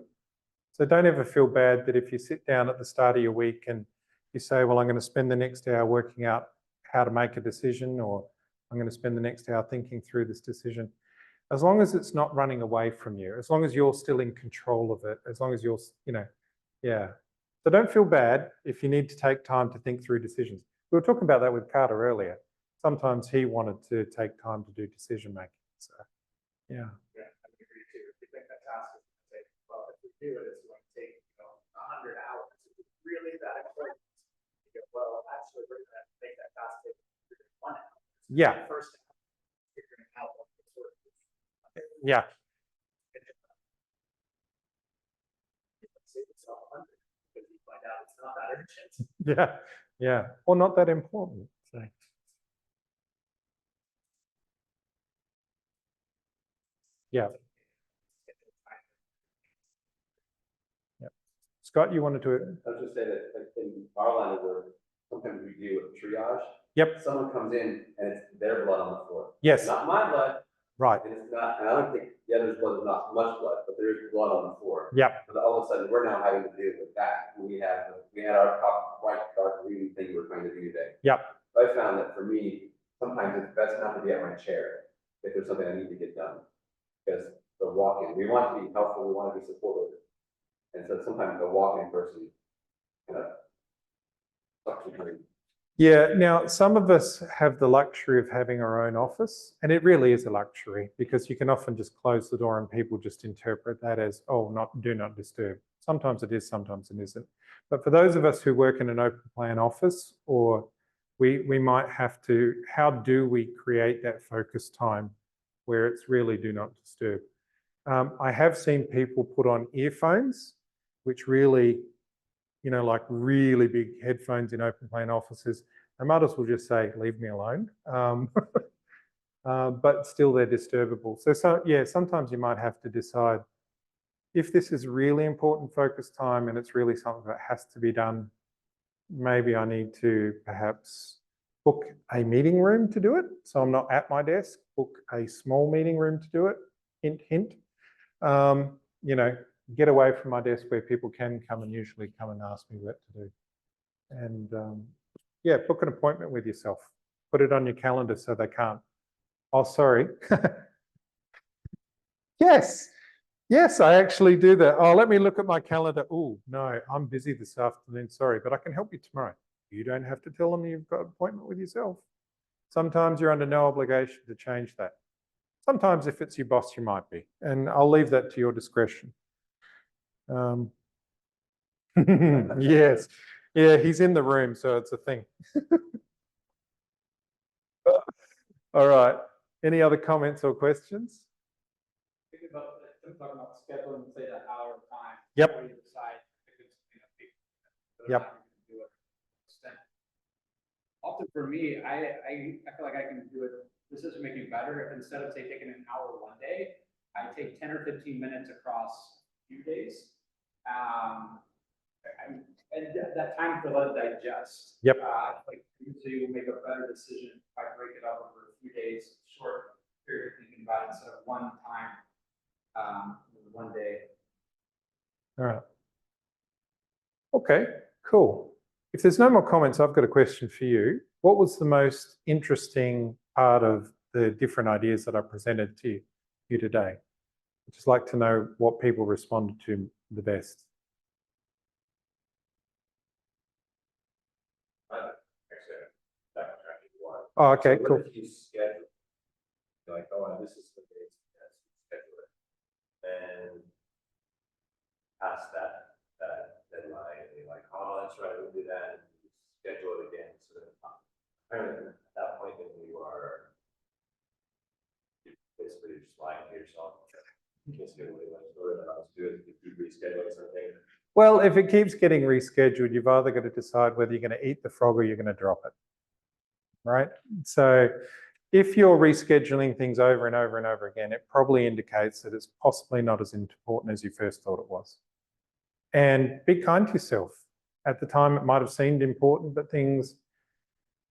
So don't ever feel bad that if you sit down at the start of your week and you say, well, I'm going to spend the next hour working out how to make a decision, or I'm going to spend the next hour thinking through this decision. As long as it's not running away from you, as long as you're still in control of it, as long as you're, So don't feel bad if you need to take time to think through decisions. We were talking about that with Carter earlier. Sometimes he wanted to take time to do decision making. So, yeah. Yeah, I would agree too. If you think that task is going to take, well, if we do it, it's going to take, 100 hours. Is it really that important? You go, well, actually, we're going to make that task take 1 hour. Yeah. First, figuring out what the sort of Yeah. save yourself 100 because you find out it's not that urgent. Yeah. Or not that important. So. Yeah. Scott, you wanted to? I was just saying that in our line of work, sometimes we do a triage. Yep. Someone comes in and it's their blood on the floor. Yes. Not my blood. Right. And it's not, and I don't think the other's blood is not much blood, but there is blood on the floor. Yep. But all of a sudden, we're now having to deal with that. We had our top white dark green thing we're trying to do today. Yep. I found that for me, sometimes it's best not to be at my chair if there's something I need to get done. Because the walk-in, we want to be helpful, we want to be supportive. And so sometimes the walk-in person kind of sucks you in. Yeah, now some of us have the luxury of having our own office, and it really is a luxury because you can often just close the door and people just interpret that as, oh, do not disturb. Sometimes it is, sometimes it isn't. But for those of us who work in an open plan office, or we might have to, how do we create that focus time where it's really do not disturb? I have seen people put on earphones, which really, you know, like really big headphones in open plan offices. I might as well just say, leave me alone. But still they're disturbable. So yeah, sometimes you might have to decide if this is really important focus time and it's really something that has to be done, maybe I need to perhaps book a meeting room to do it. So I'm not at my desk, book a small meeting room to do it, hint, hint. You know, get away from my desk where people can come and usually come and ask me what to do. And yeah, book an appointment with yourself. Put it on your calendar so they can't. Oh, sorry. Yes, I actually do that. Oh, let me look at my calendar. Oh, no, I'm busy this afternoon. Sorry, but I can help you tomorrow. You don't have to tell them you've got an appointment with yourself. Sometimes you're under no obligation to change that. Sometimes if it's your boss, you might be. And I'll leave that to your discretion. Yes. Yeah, he's in the room, so it's a thing. All right. Any other comments or questions? Think about talking about scheduling, say that hour of time. Yep. Before you decide if it's peak. Yep. Do it. Often for me, I feel like I can do it. This is making better if instead of say taking an hour one day, I take 10 or 15 minutes across a few days. And that time for let it digest. Yep. Like usually you'll make a better decision if I break it up over a few days, short period of thinking about it instead of one time, one day. All right. Okay, cool. If there's no more comments, I've got a question for you. What was the most interesting part of the different ideas that I presented to you today? I'd just like to know what people responded to the best. Oh, okay, So cool. what if you schedule? You're like, oh, this is the date, yes, schedule it. And past that deadline, and you're like, oh, that's right, we'll do that, and you schedule it again. So apparently at that point, then you are basically just lying to yourself. Just get away with it, let's do it, if you reschedule something. Well, if it keeps getting rescheduled, you've either got to decide whether you're going to eat the frog or you're going to drop it, right? So if you're rescheduling things over and over and over again, it probably indicates that it's possibly not as important as you first thought it was. And be kind to yourself. At the time, it might have seemed important, but things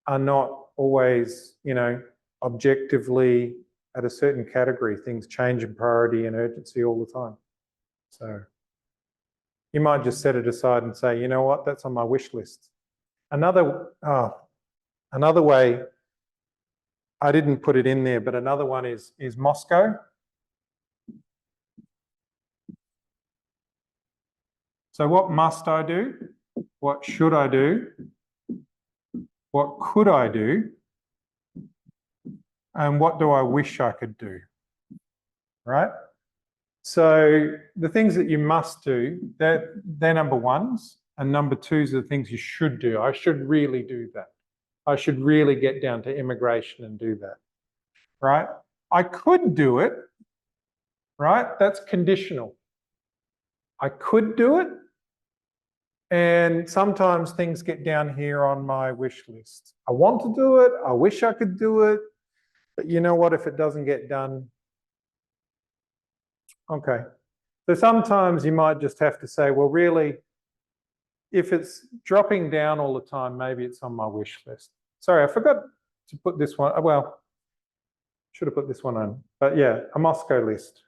are not always, you know, objectively at a certain category. Things change in priority and urgency all the time. So you might just set it aside and say, you know what, that's on my wish list. Another way, I didn't put it in there, but another one is Moscow. So what must I do? What should I do? What could I do? And what do I wish I could do? Right? So the things that you must do, they're number ones, and number twos are the things you should do. I should really do that. I should really get down to immigration and do that. Right? I could do it. Right? That's conditional. I could do it. And sometimes things get down here on my wish list. I want to do it. I wish I could do it. But you know what? If it doesn't get done, okay. So sometimes you might just have to say, well, really, if it's dropping down all the time, maybe it's on my wish list. Sorry, I forgot to put this one. Well, should have put this one on. But yeah, a Moscow list.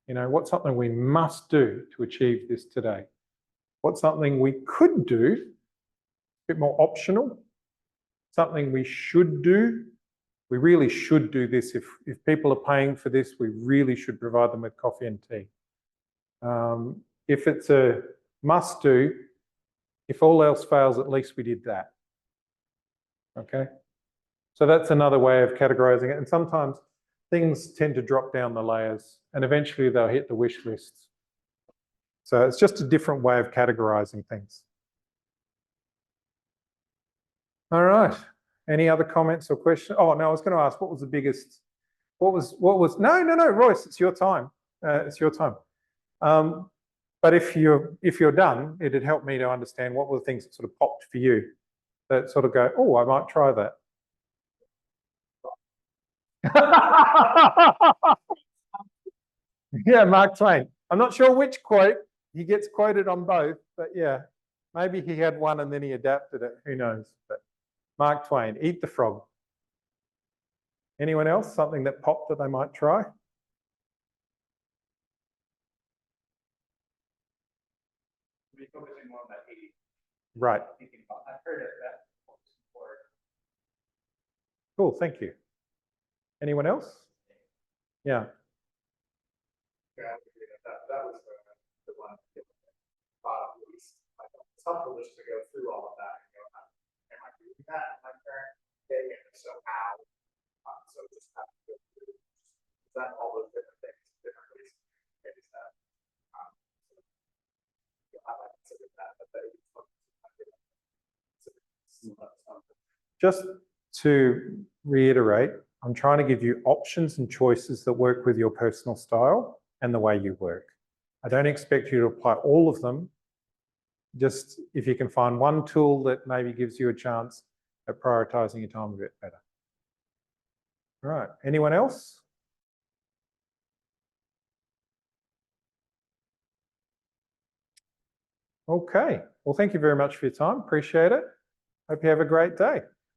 You know, what's something we must do to achieve this today? What's something we could do, a bit more optional? Something we should do. We really should do this. If people are paying for this, we really should provide them with coffee and tea. If it's a must do, if all else fails, at least we did that. Okay. So that's another way of categorizing it. And sometimes things tend to drop down the layers and eventually they'll hit the wish lists. So it's just a different way of categorizing things. All right. Any other comments or questions? Oh, no, I was going to ask, what was the biggest, no, Royce, it's your time. It's your time. But if you're done, it'd help me to understand what were the things that sort of popped for you that sort of go, oh, I might try that. Yeah, Mark Twain. I'm not sure which quote. He gets quoted on both, but yeah, maybe he had one and then he adapted it. Who knows? But Mark Twain, eat the frog. Anyone else? Something that popped that they might try? We're focusing more on that 80. Right. Thinking about, I've heard of that before. Cool. Thank you. Anyone else? Yeah. Yeah, that was the one. It's helpful just to go through all of that and go, am I doing that in my current day? And if so, how? So just have to go through that all those different things, different ways to communicate that. I like consider that, but Just to reiterate, I'm trying to give you options and choices that work with your personal style and the way you work. I don't expect you to apply all of them. Just if you can find one tool that maybe gives you a chance at prioritizing your time a bit better. All right, anyone else? Okay, well, thank you very much for your time. Appreciate it. Hope you have a great day.